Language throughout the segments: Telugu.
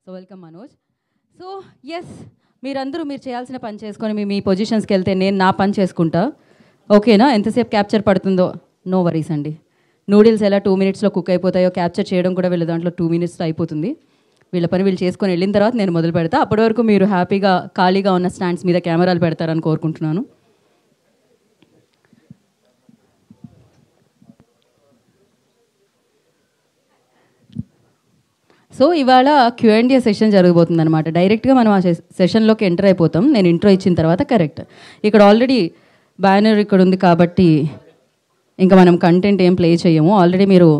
So welcome Manoj. So yes, మీరు చేయాల్సిన పని చేసుకొని మీ పొజిషన్స్కి వెళ్తే నేను నా పని చేసుకుంటా. ఓకేనా? ఎంతసేపు క్యాప్చర్ పడుతుందో నో వరీస్ అండి. నూడిల్స్ ఎలా 2 minutesలో కుక్ అయిపోతాయో క్యాప్చర్ చేయడం కూడా వీళ్ళ దాంట్లో 2 minutesలో అయిపోతుంది. వీళ్ళ పని వీళ్ళు చేసుకొని వెళ్ళిన తర్వాత నేను మొదలు పెడతా. అప్పటి వరకు మీరు హ్యాపీగా ఖాళీగా ఉన్న స్టాండ్స్ మీద కెమెరాలు పెడతారని కోరుకుంటున్నాను. సో ఇవాళ Q&A సెషన్ జరగబోతుంది అనమాట. డైరెక్ట్గా మనం ఆ సెషన్లోకి ఎంటర్ అయిపోతాం. నేను ఇంట్రో ఇచ్చిన తర్వాత. కరెక్ట్, ఇక్కడ ఆల్రెడీ బ్యానర్ ఇక్కడ ఉంది కాబట్టి ఇంకా మనం కంటెంట్ ఏం ప్లే చేయము. ఆల్రెడీ మీరు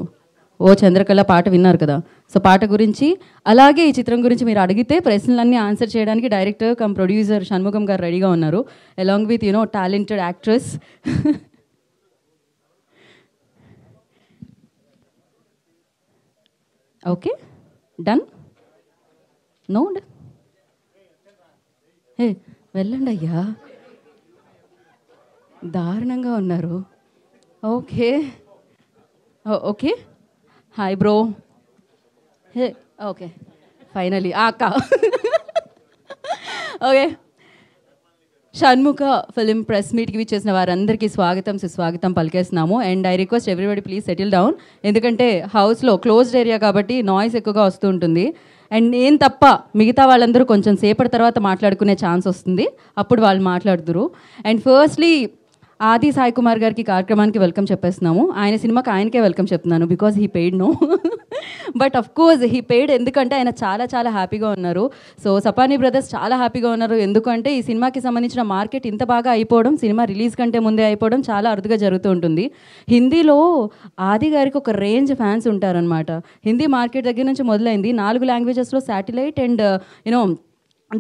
ఓ చంద్రకళ పాట విన్నారు కదా. సో పాట గురించి అలాగే ఈ చిత్రం గురించి మీరు అడిగితే ప్రశ్నలన్నీ ఆన్సర్ చేయడానికి director come producer Shanmukham garu రెడీగా ఉన్నారు, along with talented actress. Okay, done? No, hey వెళ్ళండి అయ్యా, దారుణంగా ఉన్నారు. Okay okay, hi bro. Hey okay, finally అక్క. ఓకే, షణ్ముఖ ఫిలిం ప్రెస్ మీట్కి విచ్చేసిన వారందరికీ స్వాగతం సుస్వాగతం పలికేస్తున్నాము. And I request everybody please settle down, ఎందుకంటే హౌస్లో క్లోజ్డ్ ఏరియా కాబట్టి నాయిస్ ఎక్కువగా వస్తూ ఉంటుంది. అండ్ నేను తప్ప మిగతా వాళ్ళందరూ కొంచెం సేపటి తర్వాత మాట్లాడుకునే ఛాన్స్ వస్తుంది, అప్పుడు వాళ్ళు మాట్లాడుతురు. అండ్ ఫస్ట్లీ ఆది సాయి కుమార్ గారికి కార్యక్రమానికి వెల్కమ్ చెప్పేస్తున్నాము. ఆయన సినిమాకి ఆయనకే వెల్కమ్ చెప్తున్నాను, because he paid no, but of course he paid, ఎందుకంటే ఆయన చాలా చాలా హ్యాపీగా ఉన్నారు. సో సపానీ బ్రదర్స్ చాలా హ్యాపీగా ఉన్నారు, ఎందుకంటే ఈ సినిమాకి సంబంధించిన మార్కెట్ ఇంత బాగా అయిపోవడం, సినిమా రిలీజ్ కంటే ముందే అయిపోవడం చాలా అరుదుగా జరుగుతూ ఉంటుంది. హిందీలో ఆది గారికి ఒక రేంజ్ ఫ్యాన్స్ ఉంటారనమాట. హిందీ మార్కెట్ దగ్గర నుంచి మొదలైంది, 4 లాంగ్వేజెస్లో శాటిలైట్ అండ్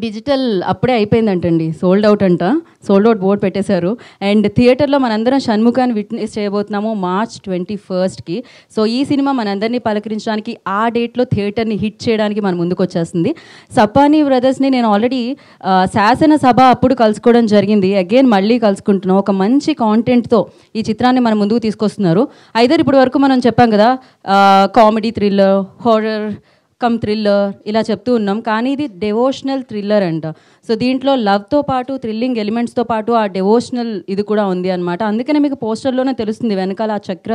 డిజిటల్ అప్పుడే అయిపోయిందంటండి, సోల్డ్ అవుట్ అంట, సోల్డ్ అవుట్ బోర్డు పెట్టేశారు. అండ్ థియేటర్లో మనందరం షణ్ముఖాన్ని విట్నెస్ చేయబోతున్నాము March 21st. సో ఈ సినిమా మనందరినీ పలకరించడానికి ఆ డేట్లో థియేటర్ని హిట్ చేయడానికి మన ముందుకు వచ్చేస్తుంది. సపానీ బ్రదర్స్ని నేను ఆల్రెడీ శాసనసభ అప్పుడు కలుసుకోవడం జరిగింది, అగైన్ మళ్ళీ కలుసుకుంటున్నాం. ఒక మంచి కాంటెంట్తో ఈ చిత్రాన్ని మన ముందుకు తీసుకొస్తున్నారు. అయితే ఇప్పటి వరకు మనం చెప్పాం కదా, comedy thriller, horror come thriller ఇలా చెప్తూ ఉన్నాం, కానీ ఇది డెవోషనల్ థ్రిల్లర్ అంట. సో దీంట్లో లవ్తో పాటు థ్రిల్లింగ్ ఎలిమెంట్స్తో పాటు ఆ డెవోషనల్ ఇది కూడా ఉంది అనమాట. అందుకనే మీకు పోస్టర్లోనే తెలుస్తుంది, వెనకాల ఆ చక్ర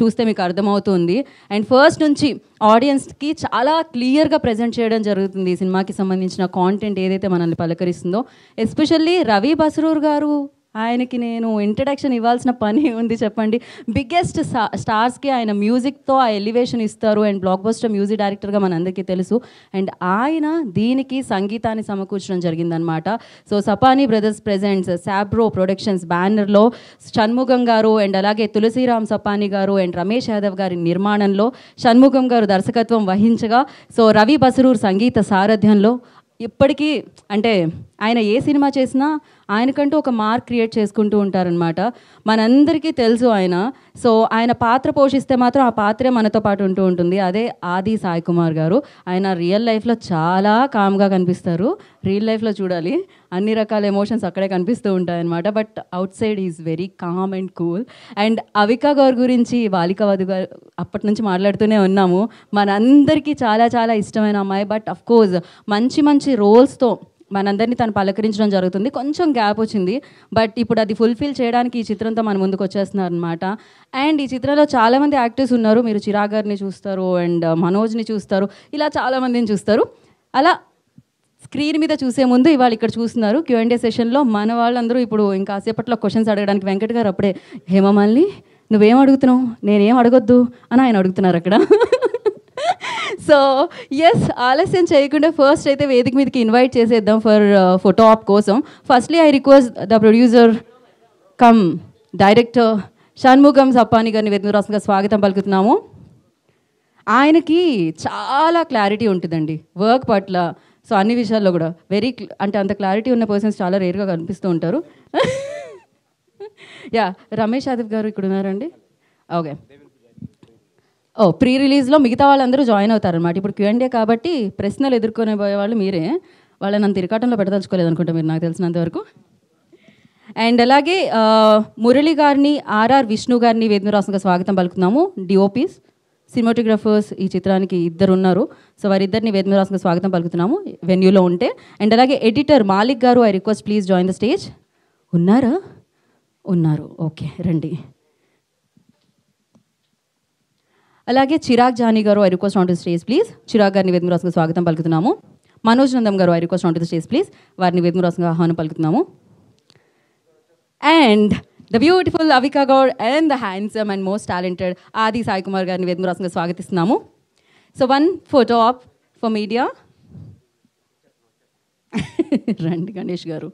చూస్తే మీకు అర్థమవుతుంది. అండ్ ఫస్ట్ నుంచి ఆడియన్స్కి చాలా క్లియర్గా ప్రజెంట్ చేయడం జరుగుతుంది ఈ సినిమాకి సంబంధించిన కాంటెంట్ ఏదైతే మనల్ని పలకరిస్తుందో. ఎస్పెషల్లీ రవి బస్రూర్ గారు, ఆయనకి నేను ఇంట్రడక్షన్ ఇవ్వాల్సిన పని ఉంది చెప్పండి. బిగ్గెస్ట్ స్టార్స్కి ఆయన మ్యూజిక్తో ఆ ఎలివేషన్ ఇస్తారు, అండ్ బ్లాక్ బస్టర్ మ్యూజిక్ డైరెక్టర్గా మనందరికీ తెలుసు. అండ్ ఆయన దీనికి సంగీతాన్ని సమకూర్చడం జరిగిందనమాట. సో సపానీ బ్రదర్స్ ప్రెజెంట్స్ శాబ్రో ప్రొడక్షన్స్ బ్యానర్లో షణ్ముఖం గారు అండ్ అలాగే తులసిరామ్ సపానీ గారు అండ్ రమేష్ యాదవ్ గారి నిర్మాణంలో షణ్ముఖం గారు దర్శకత్వం వహించగా, సో రవి బస్రూర్ సంగీత సారథ్యంలో ఇప్పటికీ అంటే ఆయన ఏ సినిమా చేసినా ఆయనకంటూ ఒక మార్క్ క్రియేట్ చేసుకుంటూ ఉంటారనమాట. మనందరికీ తెలుసు ఆయన. సో ఆయన పాత్ర పోషిస్తే మాత్రం ఆ పాత్రే మనతో పాటు ఉంటూ ఉంటుంది, అదే ఆది సాయి కుమార్ గారు. ఆయన రియల్ లైఫ్లో చాలా కామ్గా కనిపిస్తారు, రియల్ లైఫ్లో చూడాలి, అన్ని రకాల ఎమోషన్స్ అక్కడే కనిపిస్తూ ఉంటాయన్నమాట. But out side is very calm and cool. And Avika గారి గురించి బాలిక వధు గారు అప్పటి నుంచి మాట్లాడుతూనే ఉన్నాము, మనందరికీ చాలా చాలా ఇష్టమైన అమ్మాయి. బట్ అఫ్ కోర్స్ మంచి మంచి రోల్స్తో మనందరినీ తను పలకరించడం జరుగుతుంది. కొంచెం గ్యాప్ వచ్చింది, బట్ ఇప్పుడు అది ఫుల్ఫిల్ చేయడానికి ఈ చిత్రంతో మన ముందుకు వచ్చేస్తున్నారు అనమాట. అండ్ ఈ చిత్రంలో చాలామంది యాక్టర్స్ ఉన్నారు. మీరు చిరాగ్ గారిని చూస్తారు, అండ్ మనోజ్ని చూస్తారు, ఇలా చాలామందిని చూస్తారు. అలా స్క్రీన్ మీద చూసే ముందు ఇవాళ ఇక్కడ చూస్తున్నారు Q&A సెషన్లో మన వాళ్ళందరూ ఇప్పుడు ఇంకా కాసేపట్లో క్వశ్చన్స్ అడగడానికి వెంకట్ గారు అప్పుడే హేమమాలిని నువ్వేం అడుగుతున్నావు, నేనేం అడగొద్దు అని ఆయన అడుగుతున్నారు అక్కడ. సో ఎస్, ఆలస్యం చేయకుండా ఫస్ట్ అయితే వేదిక మీదకి ఇన్వైట్ చేసేద్దాం ఫర్ ఫోటో ఆప్ కోసం. Firstly I request the producer come director Shanmukham Sapani గారిని వేదిక రాష్ట్రంగా స్వాగతం పలుకుతున్నాము. ఆయనకి చాలా క్లారిటీ ఉంటుందండి వర్క్ పట్ల. సో అన్ని విషయాల్లో కూడా అంటే అంత క్లారిటీ ఉన్న పర్సన్స్ చాలా రేర్గా కనిపిస్తూ ఉంటారు. యా, రమేష్ యాదవ్ గారు ఇక్కడ ఉన్నారండి. ఓకే, ప్రీ రిలీజ్లో మిగతా వాళ్ళందరూ జాయిన్ అవుతారనమాట. ఇప్పుడు Q&A కాబట్టి ప్రశ్నలు ఎదుర్కొనే పోయే వాళ్ళు మీరే, వాళ్ళని అంత ఇరకాటంలో పెట్టదలుచుకోలేదు అనుకుంటా మీరు, నాకు తెలిసినంతవరకు. అండ్ అలాగే మురళి గారిని, ఆర్ఆర్ విష్ణు గారిని వేదిక రాష్ట్రంగా స్వాగతం పలుకుతున్నాము, డిఓపీస్. సినిమాటోగ్రఫర్స్ ఈ చిత్రానికి ఇద్దరు ఉన్నారు. సో వారిద్దరిని వేదిక మీద రాసిన స్వాగతం పలుకుతున్నాము వెన్యూలో ఉంటే. అండ్ అలాగే editor Malik garu, I request please join the stage. ఉన్నారా? ఉన్నారు, ఓకే రండి. అలాగే Chirag Jani garu, I request on to stage please. Chirag గారిని వేదిక మీద రాసిన స్వాగతం పలుకుతున్నాము. Manoj Nandam garu, I request on to the stage please. వారిని వేదిక మీద రాసిన ఆహ్వానం పలుకుతున్నాము. And the beautiful Avika Gaur and the handsome and most talented Adi Sai Kumar గారిని వేదిక మీద రాసిన స్వాగతిస్తున్నాము. So one photo op for media. రండి గణేష్ గారు.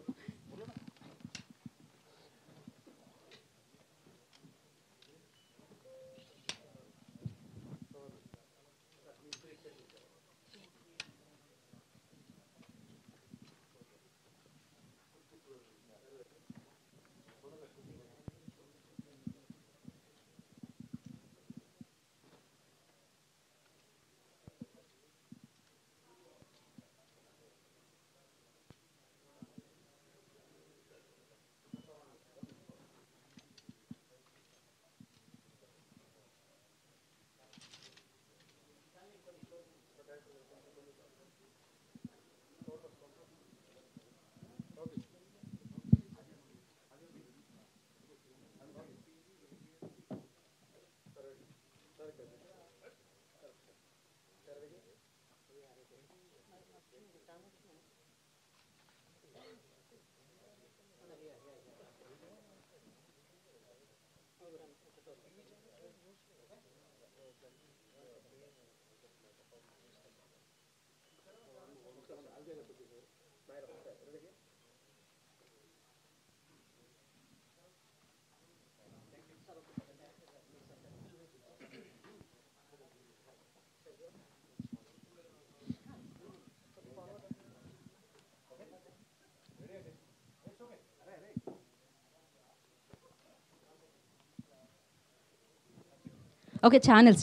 ఓకే, ఛానల్స్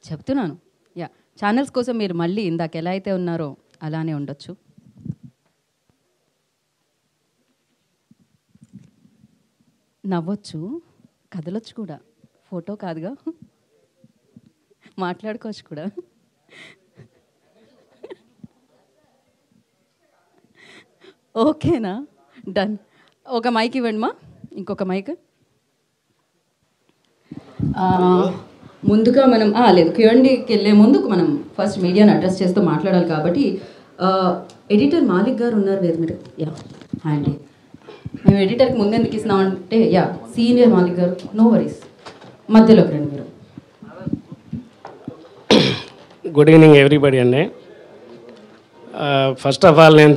చెప్తున్నాను. యా, ఛానల్స్ కోసం మీరు మళ్ళీ ఇందాక ఎలా అయితే ఉన్నారో అలానే ఉండొచ్చు. నవ్వచ్చు, కదలొచ్చు కూడా, ఫోటో కాదుగా, మాట్లాడుకోవచ్చు కూడా. ఓకేనా? డన్. ఒక మైక్ ఇవ్వండి మా, ఇంకొక మైక్. ముందుగా మనం లేదు, క్యూఎండ్కి వెళ్ళే ముందు మనం ఫస్ట్ మీడియాని అడ్రస్ చేస్తూ మాట్లాడాలి కాబట్టి ఎడిటర్ మాలిక్ గారు ఉన్నారు వేరు మీరు. యా అండి, మేము ఎడిటర్కి ముందు ఎందుకు ఇస్తున్నామంటే సీనియర్ మాలిక్ గారు, నో వరీస్, మధ్యలోకి రండి మీరు. గుడ్ ఈవినింగ్ ఎవ్రీబడి అండి. ఫస్ట్ ఆఫ్ ఆల్ నేను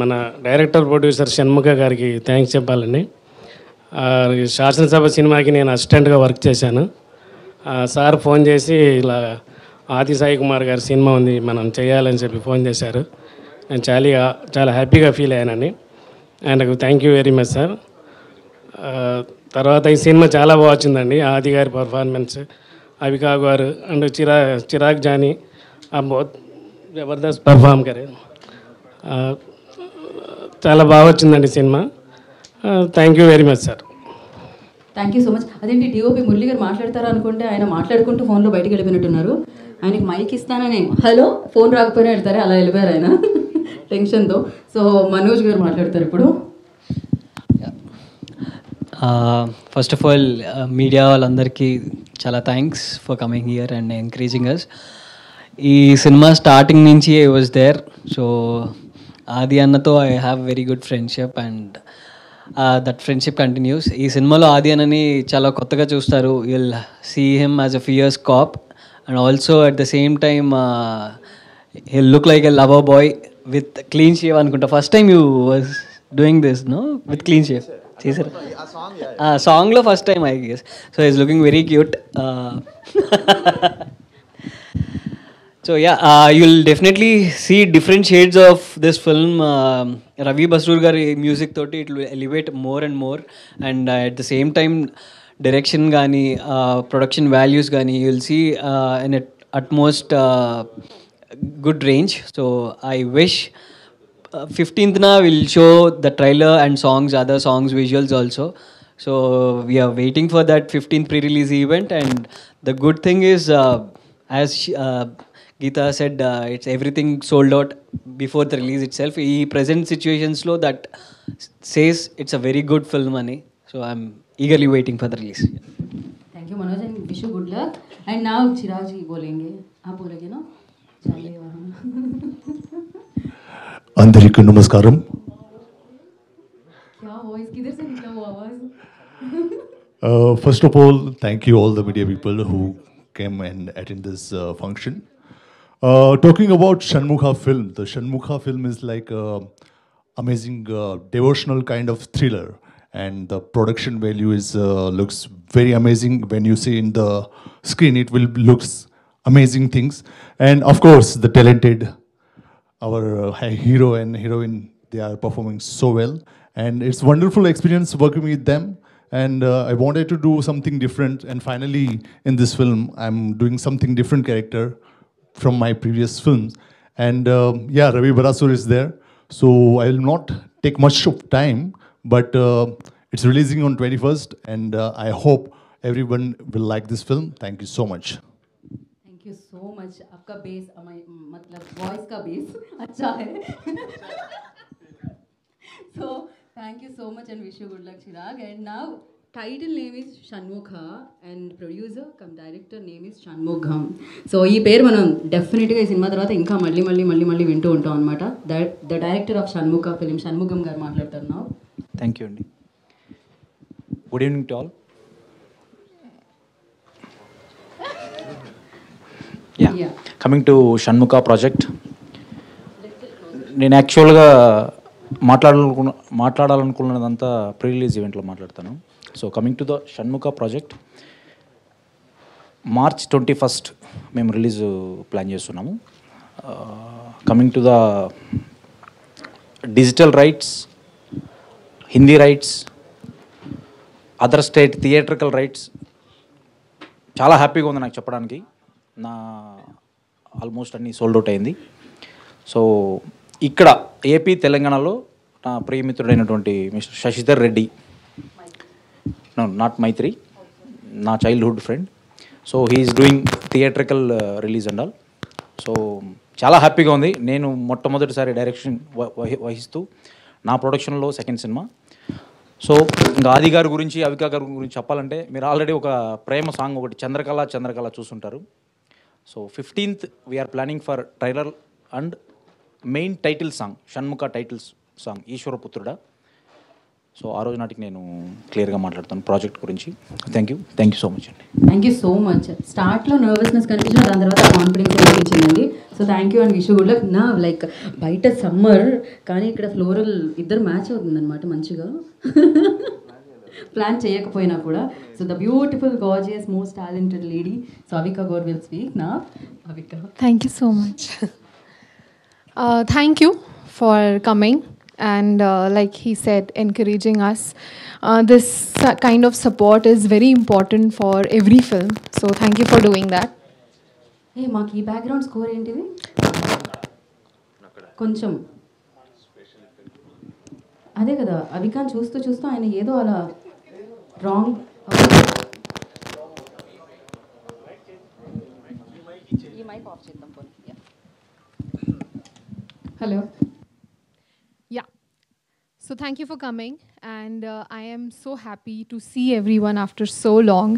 మన డైరెక్టర్ ప్రొడ్యూసర్ షణ్ముఖ గారికి థ్యాంక్స్ చెప్పాలండి. శాసనసభ సినిమాకి నేను అసిస్టెంట్గా వర్క్ చేశాను. సార్ ఫోన్ చేసి ఇలా ఆది సాయి కుమార్ గారి సినిమా ఉంది మనం చేయాలని చెప్పి ఫోన్ చేశారు. నేను చాలా హ్యాపీగా ఫీల్ అయ్యానండి. ఆయనకు thank you very much sir. తర్వాత ఈ సినిమా చాలా బాగా వచ్చిందండి. ఆది గారి పర్ఫార్మెన్స్, అవికా గారు అండ్ చిరాగ్ జానీ బహుత్ జబర్దస్త్ పర్ఫామ్ కరే. చాలా బాగా వచ్చిందండి cinema. Thank you very much sir. Thank you so much. అదేంటి డిఓపి మురళి గారు మాట్లాడతారు అనుకుంటే ఆయన మాట్లాడుకుంటూ ఫోన్లో బయటకు వెళ్ళిపోయినట్టున్నారు. ఆయనకి మైక్ ఇస్తానని హలో ఫోన్ రాకపోయినా వెళ్తారే, అలా వెళ్ళిపోయారు ఆయన టెన్షన్తో. సో మనోజ్ గారు మాట్లాడతారు ఇప్పుడు. ఫస్ట్ ఆఫ్ ఆల్ మీడియా వాళ్ళందరికీ చాలా thanks for coming here and encouraging us. ఈ సినిమా స్టార్టింగ్ నుంచి I was there. So Aadi అన్నతో I have very good friendship and that friendship continues. ఈ సినిమాలో ఆది అన్నని చాలా కొత్తగా చూస్తారు. You'll see him as a fierce cop and also at the same time he'll look like a lover boy with clean shave అనుకుంటా. First time you was doing this no with clean shave చేశారు సాంగ్లో first time I guess. So is looking very cute. So yeah, you'll definitely see different shades of this film. Ravi Basrur gari music toti it will elevate more and more, and at the same time direction gani production values gani you'll see in utmost good range. So I wish 15th na will show the trailer and songs, other songs, visuals also. So we are waiting for that 15th pre-release event, and the good thing is, Geeta said, it's everything sold out before the release itself. In present situations lo that says it's a very good film ani. So I'm eagerly waiting for the release. Thank you Manoj and wish you good luck. And now Chirag ji बोलेंगे. आप बोलेंगे ना? चलिए वहाँ. అందరికీ నమస్కారం. क्या वॉइस किधर से निकला वो आवाज़? First of all, thank you all the media people who came and attend this function. Talking about Shanmugha film, the Shanmugha film is like a amazing devotional kind of thriller, and the production value is looks very amazing. When you see in the screen, it will looks amazing things, and of course the talented our hero and heroine, they are performing so well, and it's wonderful experience working with them. And I wanted to do something different, and finally in this film I'm doing something different character from my previous films. And yeah, Ravi Barasur is there, so I will not take much of time, but it's releasing on 21st, and I hope everyone will like this film. Thank you so much. Thank you so much. आपका बेस मतलब वॉइस का बेस अच्छा है. So thank you so much and wish you good luck, Chirag. And now title name is Shanmugha and producer come director name is Shanmugham. So ఈ పేరు మనం డెఫినెట్గా ఈ సినిమా తర్వాత ఇంకా మళ్ళీ వింటూ ఉంటాం అనమాట. The director of Shanmukha film Shanmukham గారు మాట్లాడతారు now. థ్యాంక్ యూ అండి. Good evening to all. Yeah. Coming to Shanmukha project, నేను యాక్చువల్గా మాట్లాడాలనుకున్నదంతా ప్రీ రిలీజ్ ఈవెంట్లో మాట్లాడతాను. So coming to the Shanmukha project, March 21st మేము రిలీజ్ ప్లాన్ చేస్తున్నాము. Coming to the digital rights, Hindi rights, other state theatrical rights, చాలా హ్యాపీగా ఉంది నాకు చెప్పడానికి. నా ఆల్మోస్ట్ అన్నీ సోల్డ్ అవుట్ అయింది. సో ఇక్కడ ఏపీ తెలంగాణలో నా ప్రియమిత్రుడైనటువంటి మిస్టర్ శశిధర్ రెడ్డి, నాట్ మైత్రి, నా childhood friend. So he's doing theatrical release and all. So చాలా హ్యాపీగా ఉంది. నేను మొట్టమొదటిసారి డైరెక్షన్ వహిస్తూ నా ప్రొడక్షన్లో సెకండ్ సినిమా. సో ఇంకా ఆది గారి గురించి, అవికా గారి గురించి చెప్పాలంటే, మీరు ఆల్రెడీ ఒక ప్రేమ సాంగ్ ఒకటి చంద్రకళ చూసుంటారు. So 15th we are planning for trailer and main title song, Shanmukha titles song ఈశ్వరపుత్రుడా. సో ఆ రోజు నాటికి నేను క్లియర్గా మాట్లాడతాను ప్రాజెక్ట్ గురించి. థ్యాంక్ యూ సో మచ్ అండి. Thank you so much. స్టార్ట్లో నర్వస్నెస్ కనిపించిన, దాని తర్వాత కాన్ఫిడెన్స్ కనిపించిందండి. So thank you and wish you good luck. నా లైక్ బయట సమ్మర్ కానీ ఇక్కడ ఫ్లోరల్ ఇద్దరు మ్యాచ్ అవుతుందన్నమాట మంచిగా, ప్లాన్ చేయకపోయినా కూడా. So the beautiful gorgeous most talented lady, so Avika Gaur will speak నా. Avika, Thank you so much. Thank you for coming and, like he said, encouraging us. This kind of support is very important for every film. So thank you for doing that. ఏ మాకు ఈ బ్యాక్గ్రౌండ్ స్కోర్ ఏంటిది కొంచెం అదే కదా. అవికాన్ చూస్తూ ఆయన ఏదో అలా wrong. Hello. Yeah. So thank you for coming, and I am so happy to see everyone after so long.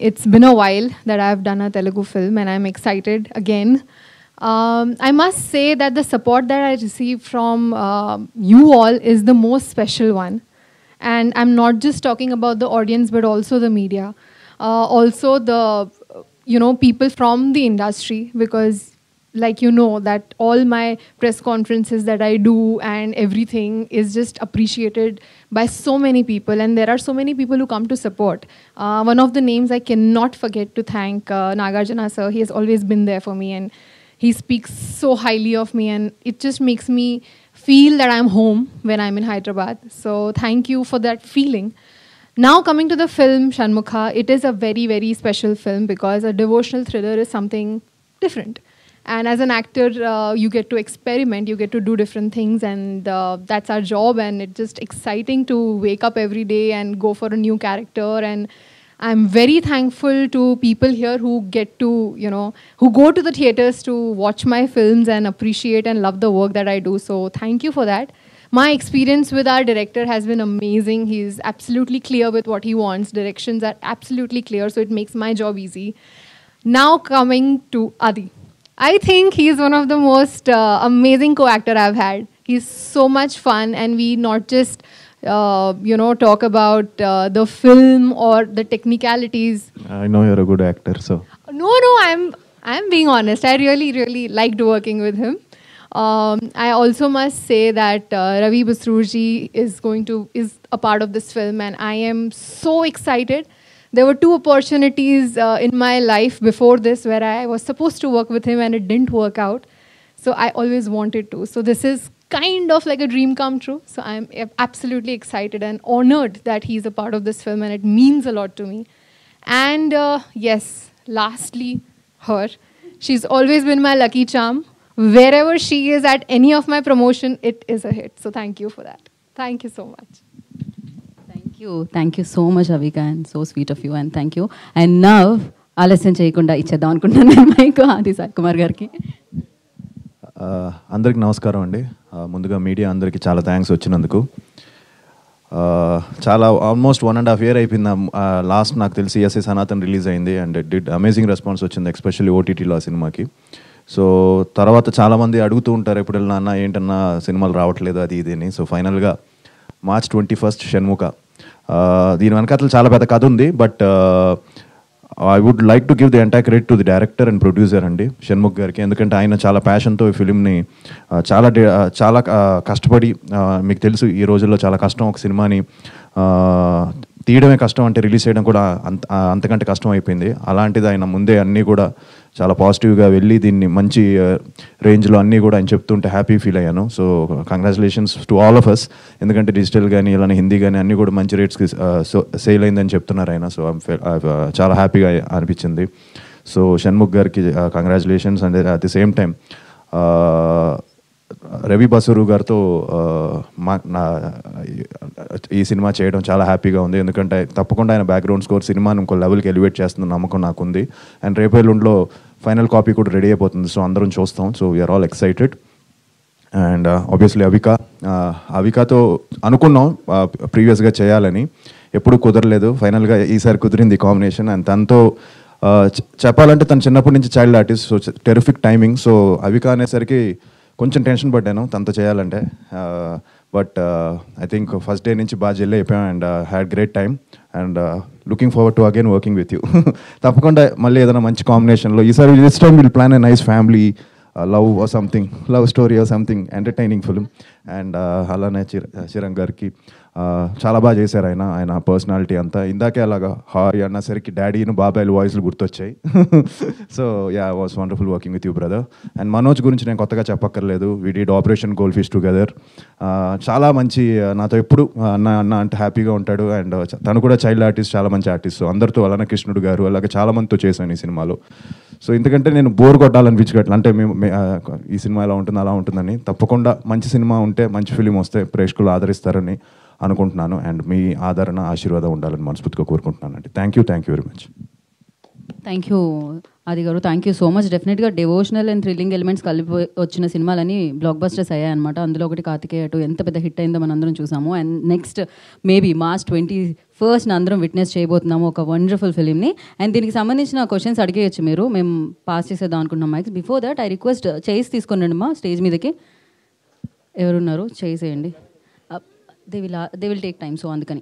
It's been a while that I've done a Telugu film, and I'm excited again. I must say that the support that I receive from you all is the most special one. And I'm not just talking about the audience, but also the media. Also the, people from the industry, because like that all my press conferences that I do and everything is just appreciated by so many people, and there are so many people who come to support. One of the names I cannot forget to thank, Nagarjuna sir. He has always been there for me, and he speaks so highly of me, and it just makes me feel that I'm home when I'm in Hyderabad. So thank you for that feeling. Now coming to the film Shanmugha, it is a very, very special film because a devotional thriller is something different. And as an actor, you get to experiment, you get to do different things, and that's our job. And it's just exciting to wake up every day and go for a new character. And I'm very thankful to people here who get to, who go to the theaters to watch my films and appreciate and love the work that I do. So thank you for that. My experience with our director has been amazing. He's absolutely clear with what he wants. Directions are absolutely clear, so it makes my job easy. Now coming to Adi. I think he's one of the most amazing co-actor I've had. He's so much fun, and we not just talk about the film or the technicalities. I know you're a good actor, so. No, I'm being honest. I really liked working with him. I also must say that Ravi Basrurji is a part of this film, and I am so excited. There were 2 opportunities in my life before this where I was supposed to work with him and it didn't work out. So I always wanted to. So this is kind of like a dream come true. So I'm absolutely excited and honored that he's a part of this film, and it means a lot to me. And yes, lastly, her. She's always been my lucky charm. Wherever she is at any of my promotion, it is a hit. So thank you for that. Thank you so much. Thank you so much, Avika, and so sweet of you, and thank you. And now, ఆలస్యం చేయకుండా ఇచ్చేద్దాం అనుకుంటున్నాను మైక్ ఆది సాయి కుమార్ గారికి. అందరికి నమస్కారం అండి. ముందుగా మీడియా అందరికీ చాలా థ్యాంక్స్ వచ్చినందుకు. చాలా ఆల్మోస్ట్ 1.5 year అయిపోయింది. లాస్ట్ నాకు తెలిసి ఎస్ఏ సనాతన్ రిలీజ్ అయింది, and it did amazing response వచ్చింది, ఎస్పెషల్లీ ఓటీటీలో ఆ సినిమాకి. సో తర్వాత చాలామంది అడుగుతూ ఉంటారు ఎప్పుడు వెళ్ళినా అన్న ఏంటన్నా సినిమాలు రావట్లేదు అది ఇది అని. సో ఫైనల్గా March 21st షణ్ముఖ. దీని వెనకాతలు చాలా పెద్ద కథ ఉంది, but I would like to give the entire credit to the director and producer అండి, షణ్ముఖ్ గారికి. ఎందుకంటే ఆయన చాలా ప్యాషన్తో ఈ ఫిలింని చాలా కష్టపడి, మీకు తెలుసు ఈ రోజుల్లో చాలా కష్టం ఒక సినిమాని తీయడమే కష్టం, అంటే రిలీజ్ చేయడం కూడా అంతకంటే కష్టం అయిపోయింది. అలాంటిది ఆయన ముందే అన్నీ కూడా చాలా పాజిటివ్గా వెళ్ళి దీన్ని మంచి రేంజ్లో అన్నీ కూడా ఆయన చెప్తుంటే హ్యాపీ ఫీల్ అయ్యాను. So congratulations to all of us. ఎందుకంటే డిజిటల్ కానీ ఇలానే హిందీ కానీ అన్నీ కూడా మంచి రేట్స్కి సేల్ అయిందని చెప్తున్నారు ఆయన. సో చాలా హ్యాపీగా అనిపించింది. సో షణ్ముఖ్ గారికి congratulations. And at the same time Ravi Basrur గారితో ఈ సినిమా చేయడం చాలా హ్యాపీగా ఉంది. ఎందుకంటే తప్పకుండా ఆయన బ్యాక్గ్రౌండ్ స్కోర్ సినిమాని ఇంకో లెవెల్కి ఎలివేట్ చేస్తున్న నమ్మకం నాకుంది. అండ్ రేపేళ్ళుండలో ఫైనల్ కాపీ కూడా రెడీ అయిపోతుంది. సో అందరం చూస్తాం. So we are all excited. And obviously అవికాతో అనుకున్నాం ప్రీవియస్గా చేయాలని, ఎప్పుడు కుదరలేదు. ఫైనల్గా ఈసారి కుదిరింది కాంబినేషన్. అండ్ తనతో చెప్పాలంటే తను చిన్నప్పటి నుంచి child artist, so terrific timing. So Avika అనేసరికి కొంచెం టెన్షన్ పడ్డాను తనతో చేయాలంటే, but I think first day నుంచి బాగా జెల్ అయిపోయాం and had great time. And looking forward to again working with you. తప్పకుండా మళ్ళీ ఏదైనా మంచి కాంబినేషన్లో ఈసారి this time will plan a nice family love or something, love story or something entertaining film. And అలానే చిరంగ్ గారికి చాలా బాగా చేశారు ఆయన పర్సనాలిటీ అంతా. ఇందాకే అలాగా హాయ్ అన్నసరికి డాడీను బాబాయ్లు వాయిస్లు గుర్తొచ్చాయి. So yeah, was wonderful working with you brother. And Manoj గురించి నేను కొత్తగా చెప్పక్కర్లేదు. We did Operation Gold Fish together. చాలా మంచి, నాతో ఎప్పుడు అన్న అంటే హ్యాపీగా ఉంటాడు. అండ్ తను కూడా చైల్డ్ ఆర్టిస్ట్, చాలా మంచి ఆర్టిస్ట్. సో అందరితో అలానే కృష్ణుడు గారు అలాగే చాలా మందితో చేశాను ఈ సినిమాలో. సో ఎందుకంటే నేను బోర్ కొట్టాలనిపించగట్ల, అంటే మేము ఈ సినిమా ఎలా ఉంటుంది అలా ఉంటుందని. తప్పకుండా మంచి సినిమా ఉంటే, మంచి ఫిలిం వస్తే ప్రేక్షకులు ఆదరిస్తారని అనుకుంటున్నాను. అండ్ మీ ఆదరణ ఆశీర్వాదం ఉండాలని మనస్ఫూర్తిగా కోరుకుంటున్నాను అండి. Thank you very much. Thank you ఆది గారు, థ్యాంక్ యూ సో మచ్. డెఫినెట్గా డివోషనల్ అండ్ థ్రిల్లింగ్ ఎలిమెంట్స్ కలిపి వచ్చిన సినిమాలని బ్లాక్ బస్టర్స్ అయ్యాయన్నమాట. అందులో ఒకటి కార్తికేయ 2 ఎంత పెద్ద హిట్ అయిందో మనందరం చూసాము. And next maybe March 21st అందరం విట్నెస్ చేయబోతున్నాము ఒక వండర్ఫుల్ ఫిలింని. అండ్ దీనికి సంబంధించిన క్వశ్చన్స్ అడిగేయచ్చు మీరు, మేము పాస్ చేసేద్దాం అనుకుంటున్నాం mics. Before that I request chairs తీసుకుని మా స్టేజ్ మీదకి. ఎవరున్నారు చేసేయండి. They will take time, so అందుకని.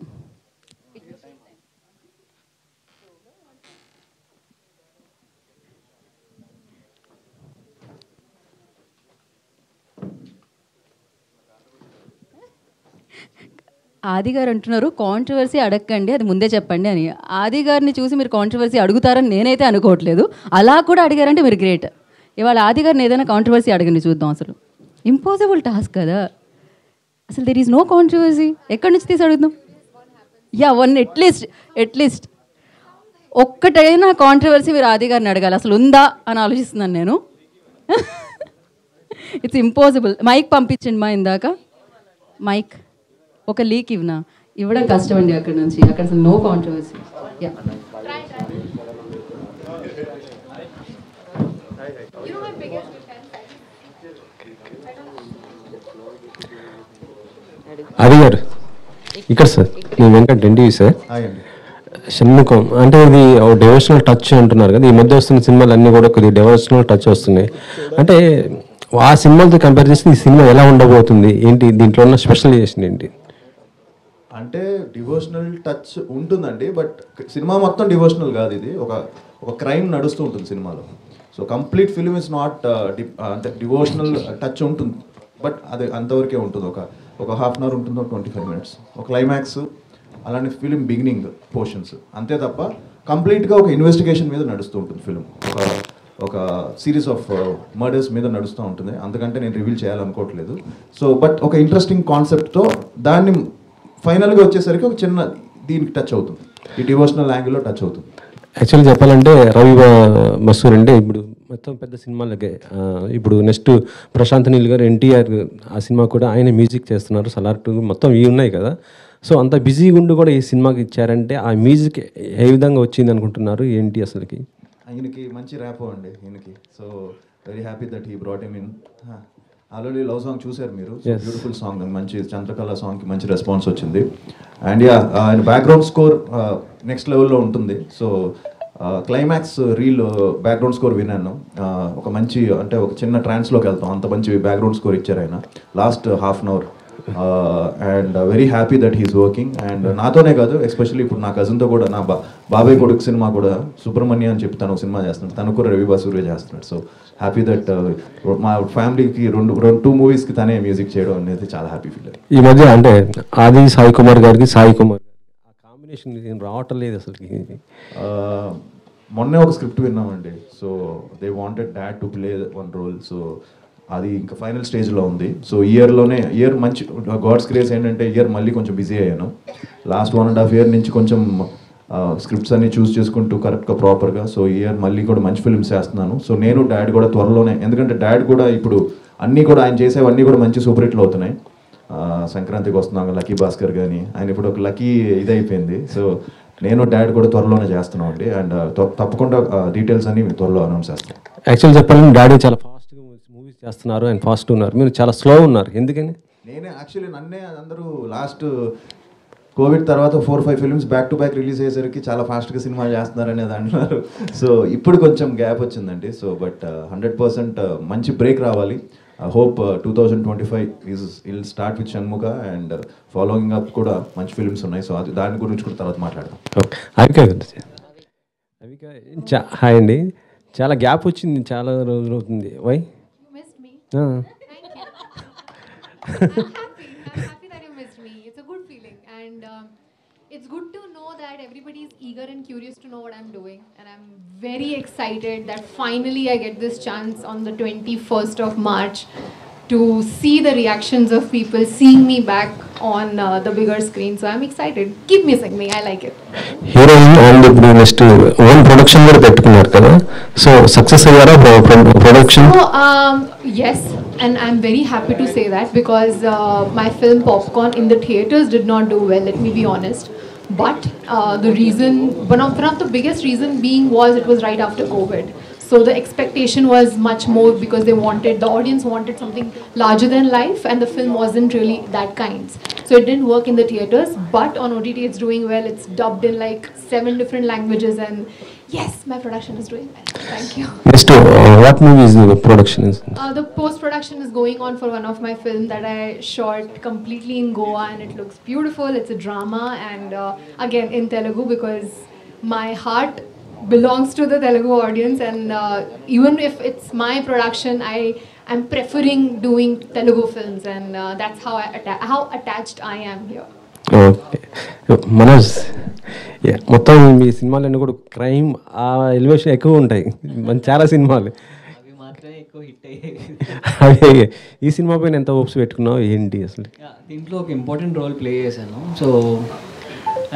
ఆది గారు అంటున్నారు కాంట్రవర్సీ అడగండి, అది ముందే చెప్పండి అని. ఆది గారిని చూసి మీరు కాంట్రవర్సీ అడుగుతారని నేనైతే అనుకోవట్లేదు. అలా కూడా అడిగారంటే మీరు గ్రేట్. ఇవాళ ఆది గారిని ఏదైనా కాంట్రవర్సీ అడగండి చూద్దాం. అసలు ఇంపాసిబుల్ టాస్క్ కదా. అసలు దెర్ ఈజ్ నో కాంట్రవర్సీ. ఎక్కడి నుంచి తీసి అడుగుదాం? యా, వన్ అట్లీస్ట్ ఒక్కటైనా కాంట్రవర్సీ మీరు ఆది గారిని అడగాలి. అసలు ఉందా అని ఆలోచిస్తున్నాను నేను. It's impossible. మైక్ పంపించండి మా ఇందాక. మైక్ ఒక లీక్ ఇవ్వడం కష్టం అండి. అక్కడ నుంచి అక్కడ అసలు నో కాంట్రవర్సీ. అది గారు ఇక్కడ సార్, నేను వెంకట్ ఎన్టీవీ సార్. షణ్ముఖం అంటే ఇది డెవోషనల్ టచ్ అంటున్నారు కదా, ఈ మధ్య వస్తున్న సినిమాలు అన్నీ కూడా కొద్దిగా డెవోషనల్ టచ్ వస్తున్నాయి. అంటే ఆ సినిమాలతో కంపేర్ చేస్తే ఈ సినిమా ఎలా ఉండబోతుంది, ఏంటి దీంట్లో ఉన్న స్పెషలైజేషన్ ఏంటి? అంటే డివోషనల్ టచ్ ఉంటుందండి, బట్ సినిమా మొత్తం డివోషనల్ కాదు. ఇది ఒక క్రైమ్ నడుస్తూ ఉంటుంది సినిమాలో. So complete film is not అంటే డివోషనల్ టచ్ ఉంటుంది, బట్ అది అంతవరకే ఉంటుంది. ఒక హాఫ్ అన్ అవర్ ఉంటుంది, 25 minutes, ఒక క్లైమాక్స్, అలానే ఫిలిం బిగినింగ్ పోర్షన్స్, అంతే తప్ప కంప్లీట్గా ఒక ఇన్వెస్టిగేషన్ మీద నడుస్తూ ఉంటుంది ఫిలిం. ఒక సిరీస్ ఆఫ్ మర్డర్స్ మీద నడుస్తూ ఉంటుంది. అందుకంటే నేను రివీల్ చేయాలనుకోవట్లేదు. సో బట్ ఒక ఇంట్రెస్టింగ్ కాన్సెప్ట్తో దాన్ని ఫైనల్గా వచ్చేసరికి ఒక చిన్న దీనికి టచ్ అవుతుంది, ఈ డివోషనల్ యాంగిల్లో టచ్ అవుతుంది. యాక్చువల్లీ చెప్పాలంటే రవి మసూర్ అంటే ఇప్పుడు మొత్తం పెద్ద సినిమాలకే, ఇప్పుడు నెక్స్ట్ ప్రశాంత్ నీల్ గారు, ఎన్టీఆర్ ఆ సినిమా కూడా ఆయన మ్యూజిక్ చేస్తున్నారు, సలార్ 2 మొత్తం ఇవి ఉన్నాయి కదా. సో అంత బిజీగా ఉండి కూడా ఈ సినిమాకి ఇచ్చారంటే ఆ మ్యూజిక్ ఏ విధంగా వచ్చింది అనుకుంటున్నారు, ఏంటి అసలుకి? ఆయనకి మంచి ర్యాపో అండి ఈయనకి. So very happy that he brought him in. Already love song చూసారు మీరు, బ్యూటిఫుల్ సాంగ్, మంచి చంద్రకళ సాంగ్కి మంచి రెస్పాన్స్ వచ్చింది. అండ్ ఆయన బ్యాక్గ్రౌండ్ స్కోర్ నెక్స్ట్ లెవెల్లో ఉంటుంది. So climax reel background score విన్నాను. ఒక మంచి అంటే ఒక చిన్న ట్రాన్స్లోకి వెళ్తాం, అంత మంచి బ్యాక్గ్రౌండ్ స్కోర్ ఇచ్చారు ఆయన last half an hour. And very happy that he's working. And నాతోనే కాదు, ఎస్పెషల్లీ ఇప్పుడు నా కజిన్తో కూడా, నా బాబాయ్ కొడుకు సినిమా కూడా సుబ్రహ్మణ్య అని చెప్పి తను సినిమా చేస్తున్నాడు, తను కూడా రవి బసూరే చేస్తున్నాడు. సో హ్యాపీ దట్ మా ఫ్యామిలీకి 2 మూవీస్కి తనే మ్యూజిక్ చేయడం అనేది చాలా హ్యాపీ ఫీల్. ఈ మధ్య అంటే ఆది సాయి కుమార్ గారికి సాయి కుమార్ ఆ కాంబినేషన్ రావటం లేదు అసలుకి. మొన్నే ఒక స్క్రిప్ట్ విన్నామండి. So they wanted dad to play 1 role. So అది ఇంకా ఫైనల్ స్టేజ్లో ఉంది. సో ఇయర్ మంచి గాడ్స్ గ్రేస్ ఏంటంటే ఇయర్ మళ్ళీ కొంచెం బిజీ అయ్యాను. లాస్ట్ 1.5 year నుంచి కొంచెం స్క్రిప్ట్స్ అన్ని చూస్ చేసుకుంటూ కరెక్ట్గా ప్రాపర్గా. సో ఇయర్ మళ్ళీ కూడా మంచి ఫిల్మ్స్ చేస్తున్నాను. సో నేను డాడ్ కూడా త్వరలోనే, ఎందుకంటే డాడ్ కూడా ఇప్పుడు అన్నీ కూడా ఆయన చేసేవన్నీ కూడా మంచి సూపర్ హిట్లు అవుతున్నాయి. సంక్రాంతికి వస్తున్నాం లక్కీ భాస్కర్ కానీ, ఆయన ఇప్పుడు ఒక లక్కీ ఇదైపోయింది. సో నేను డాడ్ కూడా త్వరలోనే చేస్తున్నాం అండి. అండ్ తప్పకుండా డీటెయిల్స్ అన్ని త్వరలో అనౌన్స్ చేస్తాను. యాక్చువల్ చెప్పాలంటే డాడీ చాలా ఫాస్ట్గా మూవీస్ చేస్తున్నారు, అండ్ ఫాస్ట్ ఉన్నారు, మీరు చాలా స్లో ఉన్నారు, ఎందుకని? నన్నే అందరూ లాస్ట్ కోవిడ్ తర్వాత 4-5 films back to back release అయ్యేసరికి చాలా ఫాస్ట్గా సినిమా చేస్తున్నారు అనేది అంటున్నారు. సో ఇప్పుడు కొంచెం గ్యాప్ వచ్చిందండి. సో బట్ 100% మంచి బ్రేక్ రావాలి. I hope 2025 will start with Shanmuga and following up కూడా మంచి ఫిల్మ్స్ ఉన్నాయి. సో అది దాని గురించి కూడా తర్వాత మాట్లాడదాం. అవిక హాయ్ అండి. చాలా గ్యాప్ వచ్చింది, చాలా రోజులు అవుతుంది. Why? I'm happy that you missed me. It's a good feeling, and it's good to know that everybody is eager and curious to know what I'm doing, and I'm very excited that finally I get this chance on the 21st of March to see the reactions of people seeing me back on the bigger screen. So I'm excited. Keep missing me. I like it. Heroine and ఇప్పుడు నెక్స్ట్ ఓన్ ప్రొడక్షన్ కూడా పెట్టుకున్నారు కదా, సో సక్సెస్ అయ్యారా production? Yes, and I'm very happy to say that because my film Popcorn in the theaters did not do well, let me be honest. But the reason, one of the biggest reason being was it was right after COVID. So the expectation was much more because the audience wanted something larger than life, and the film wasn't really that kind. So it didn't work in the theaters, but on OTT it's doing well. It's dubbed in like 7 different languages, and yes, my production is doing well. Thank you. Next, what movie is the production? The post-production is going on for one of my films that I shot completely in Goa, and it looks beautiful. It's a drama, and again in Telugu because my heart belongs to the Telugu audience, and even if it's my production, I'm preferring doing Telugu films, and that's how attached I am here. Okay Manoj, మొత్తం మీ సినిమాలన్నీ కూడా క్రైమ్ ఆ ఎలివేషన్ ఎక్కువ ఉంటాయి, చాలా సినిమాలు అవి మాత్రమే ఎక్కువ హిట్ అయ్యాయి. అదే ఈ సినిమా పైన ఎంత హోప్స్ పెట్టుకున్నావు, ఏంటి అసలు? దీంట్లో ఒక ఇంపార్టెంట్ రోల్ ప్లే చేశాను. So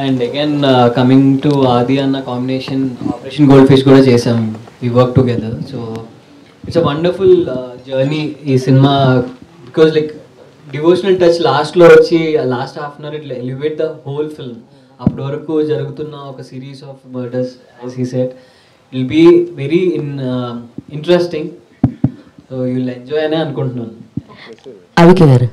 and again coming to Aadi అన్న కాంబినేషన్ ఆపరేషన్ గోల్డ్ ఫిష్ కూడా చేసాం, we work together. So it's a wonderful journey ఈ cinema, because like devotional touch లాస్ట్లో వచ్చి లాస్ట్ హాఫ్ అన్ అవర్ ఇట్లా ఎలివేట్ ద హోల్ ఫిల్మ్. అప్పటి వరకు జరుగుతున్న ఒక series of murders as he said will be very interesting. So you will enjoy అనే అనుకుంటున్నాను. అవిక గారు,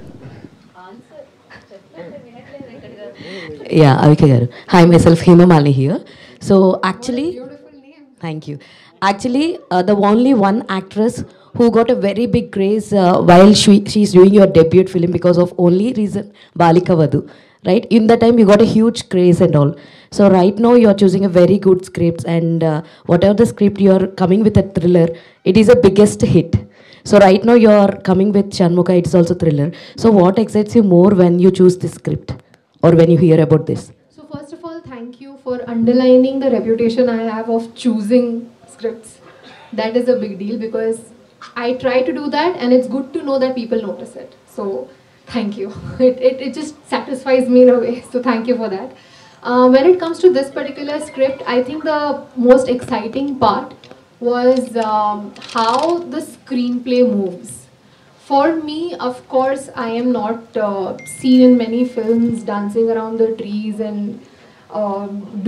Avika garu. Hi, myself Hema Malini here. So actually, thank you. Actually, the only one actress who got a very big craze while she's doing your debut film because of only reason Balika Vadu, right? In that time you got a huge craze and all. So right now you are choosing a very good script, and whatever the script you are coming with a thriller, it is a biggest hit. So right now you are coming with Shanmugha, it's also thriller. So what excites you more when you choose this script or when you hear about this? So first of all, thank you for underlining the reputation I have of choosing scripts. That is a big deal because I try to do that, and it's good to know that people notice it. So thank you. It just satisfies me in a way. So thank you for that. When it comes to this particular script, I think the most exciting part was how the screenplay moves. For me, of course, I am not seen in many films dancing around the trees and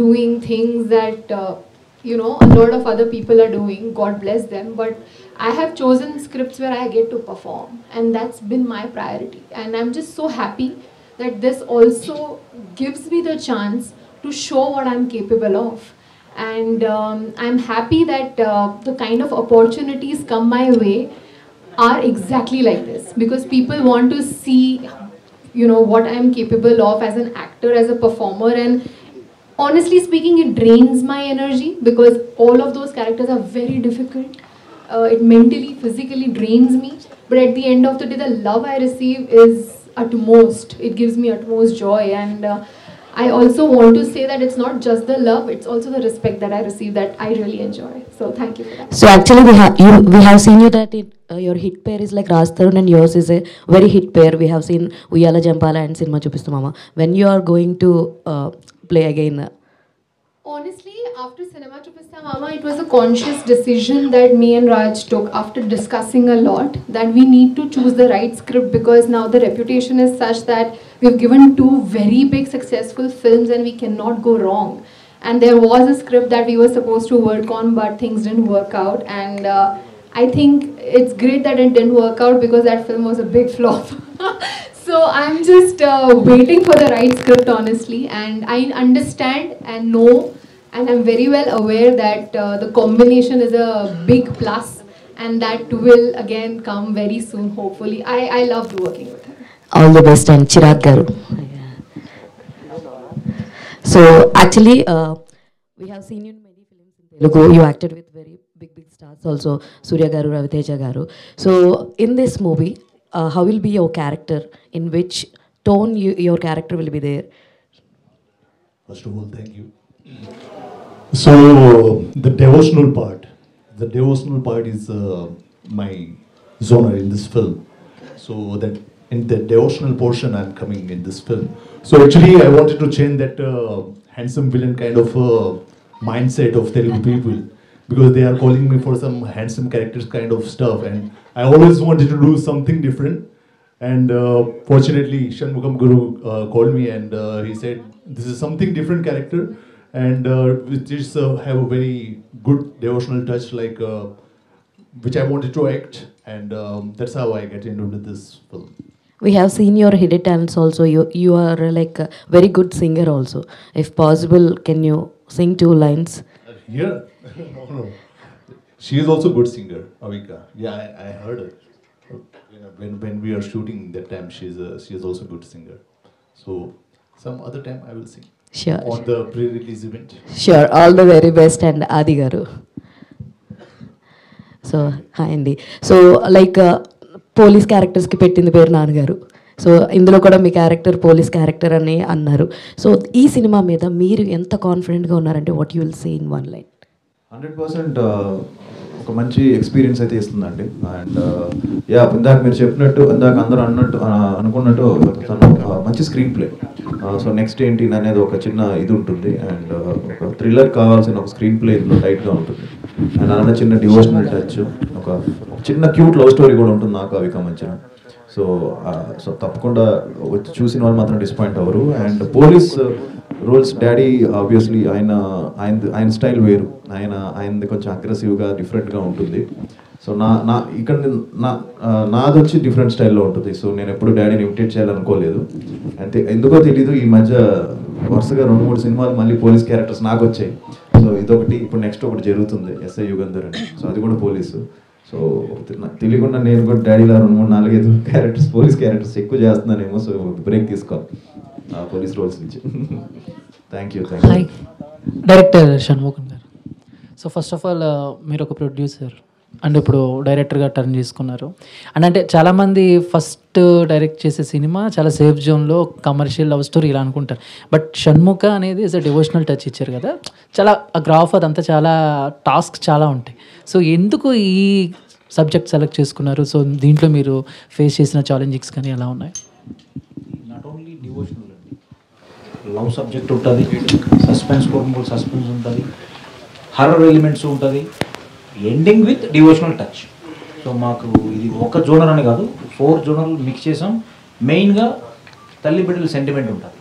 doing things that a lot of other people are doing. God bless them. But I have chosen scripts where I get to perform, and that's been my priority. And I'm just so happy that this also gives me the chance to show what I'm capable of. And I'm happy that the kind of opportunities come my way are exactly like this, because people want to see what I'm capable of as an actor, as a performer. And honestly speaking, it drains my energy because all of those characters are very difficult. It mentally, physically drains me, but at the end of the day, the love I receive is utmost. It gives me utmost joy. And I also want to say that it's not just the love, it's also the respect that I receive that I really enjoy. So thank you for that. So actually we have seen you that your hit pair is like Raj Tarun and yours is a very hit pair. We have seen Uyala Jampala and Cinema Chupistu Mama. When you are going to play again? Honestly, after Cinema Chupista Mama, it was a conscious decision that me and Raj took after discussing a lot, that we need to choose the right script, because now the reputation is such that we've given 2 very big successful films and we cannot go wrong. And there was a script that we were supposed to work on, but things didn't work out. And I think it's great that it didn't work out because that film was a big flop. So I'm just waiting for the right script, honestly. And I understand and know, and I'm very well aware that the combination is a big plus, and that will again come very soon, hopefully. I loved working with her. All the best. And Chirag Garu. So actually, we have seen you in many films in Telugu. You acted with very big stars also, Surya Garu, Raviteja Garu. So in this movie, how will be your character? In which tone your character will be there? First of all, thank you. So the devotional part is my genre in this film. So that in the devotional portion I'm coming in this film. So actually I wanted to change that handsome villain kind of mindset of Telugu people, because they are calling me for some handsome characters kind of stuff, and I always wanted to do something different. And fortunately Shanmugam Guru called me, and he said this is something different character, and which is have a very good devotional touch, like which I wanted to act, and that's how I get into this film. We have seen your hidden talents also. You are like a very good singer also. If possible, can you sing 2 lines? Here? No. She is also good singer, Avika. Yeah, I heard her. When we are shooting that time, she is also good singer. So some other time I will sing. Sure. On the pre-release event. Sure. All the very best. And Adi Garu. So hi Andy. So like police క్యారెక్టర్స్కి పెట్టింది పేరు నాన్నగారు. సో ఇందులో కూడా మీ క్యారెక్టర్ పోలీస్ క్యారెక్టర్ అని అన్నారు. సో ఈ సినిమా మీద మీరు ఎంత కాన్ఫిడెంట్గా ఉన్నారంటే what you will say in 1 line? 100% ఒక మంచి ఎక్స్పీరియన్స్ అయితే ఇస్తుందండి. అండ్ ఇందాక మీరు చెప్పినట్టు, ఇందాక అందరూ అనుకున్నట్టు తను మంచి స్క్రీన్ ప్లే. సో నెక్స్ట్ ఏంటి అనేది ఒక చిన్న ఇది ఉంటుంది, అండ్ ఒక థ్రిల్లర్ కావాల్సిన ఒక స్క్రీన్ ప్లే ఇందులో టైట్గా ఉంటుంది. అండ్ అలానే చిన్న డివోషనల్ టచ్, ఒక ఒక చిన్న క్యూట్ లవ్ స్టోరీ కూడా ఉంటుంది నాకు అవిక మధ్యన. సో సో తప్పకుండా వచ్చి చూసిన వాళ్ళు మాత్రం డిసప్పాయింట్ అవ్వరు. And police roles daddy obviously ఆయన స్టైల్ వేరు, ఆయనది కొంచెం అగ్రెసివ్గా డిఫరెంట్గా ఉంటుంది. సో ఇక్కడ నాది వచ్చి డిఫరెంట్ స్టైల్లో ఉంటుంది. సో నేను ఎప్పుడు డాడీని ఇమిటేట్ చేయాలనుకోలేదు. అంటే ఎందుకో తెలీదు ఈ మధ్య వరుసగా 2-3 సినిమాలు మళ్ళీ పోలీస్ క్యారెక్టర్స్ నాకు వచ్చాయి. సో ఇదొకటి, ఇప్పుడు నెక్స్ట్ ఒకటి జరుగుతుంది ఎస్ఐ యుగంధర్ అని. సో అది కూడా పోలీసు. సో తెలియకుండా నేను కూడా డాడీలో 2-3-4-5 క్యారెక్టర్స్ పోలీస్ క్యారెక్టర్స్ ఎక్కువ చేస్తున్నానేమో. సో బ్రేక్ తీసుకోవాలి పోలీస్ రోల్స్ నుంచి. Thank you. హాయ్ డైరెక్టర్ షణ్ముఖన్ గారు. సో ఫస్ట్ ఆఫ్ ఆల్ మీరు ఒక ప్రొడ్యూసర్ అండ్ ఇప్పుడు డైరెక్టర్గా టర్న్ చేసుకున్నారు. అండ్ అంటే చాలామంది ఫస్ట్ డైరెక్ట్ చేసే సినిమా చాలా సేఫ్ జోన్లో కమర్షియల్ లవ్ స్టోరీ ఇలా అనుకుంటారు. బట్ షణ్ముఖ అనేది ఇస్ అ డివోషనల్ టచ్ ఇచ్చారు కదా, చాలా ఆ గ్రాఫ్ అదంతా చాలా టాస్క్ చాలా ఉంటాయి. సో ఎందుకు ఈ సబ్జెక్ట్ సెలెక్ట్ చేసుకున్నారు? సో దీంట్లో మీరు ఫేస్ చేసిన ఛాలెంజింగ్స్ కానీ ఎలా ఉన్నాయి? నాట్ ఓన్లీ డివోషనల్ అండి, లవ్ సబ్జెక్ట్ ఉంటుంది, సస్పెన్స్ కూడా సస్పెన్స్ ఉంటుంది, హర్రర్ ఎలిమెంట్స్ ఉంటుంది, ending with devotional touch. So మాకు ఇది ఒక జోనర్ అని కాదు, 4 జోనర్లు మిక్స్ చేసాం. మెయిన్గా తల్లి బిడ్డల సెంటిమెంట్ ఉంటుంది.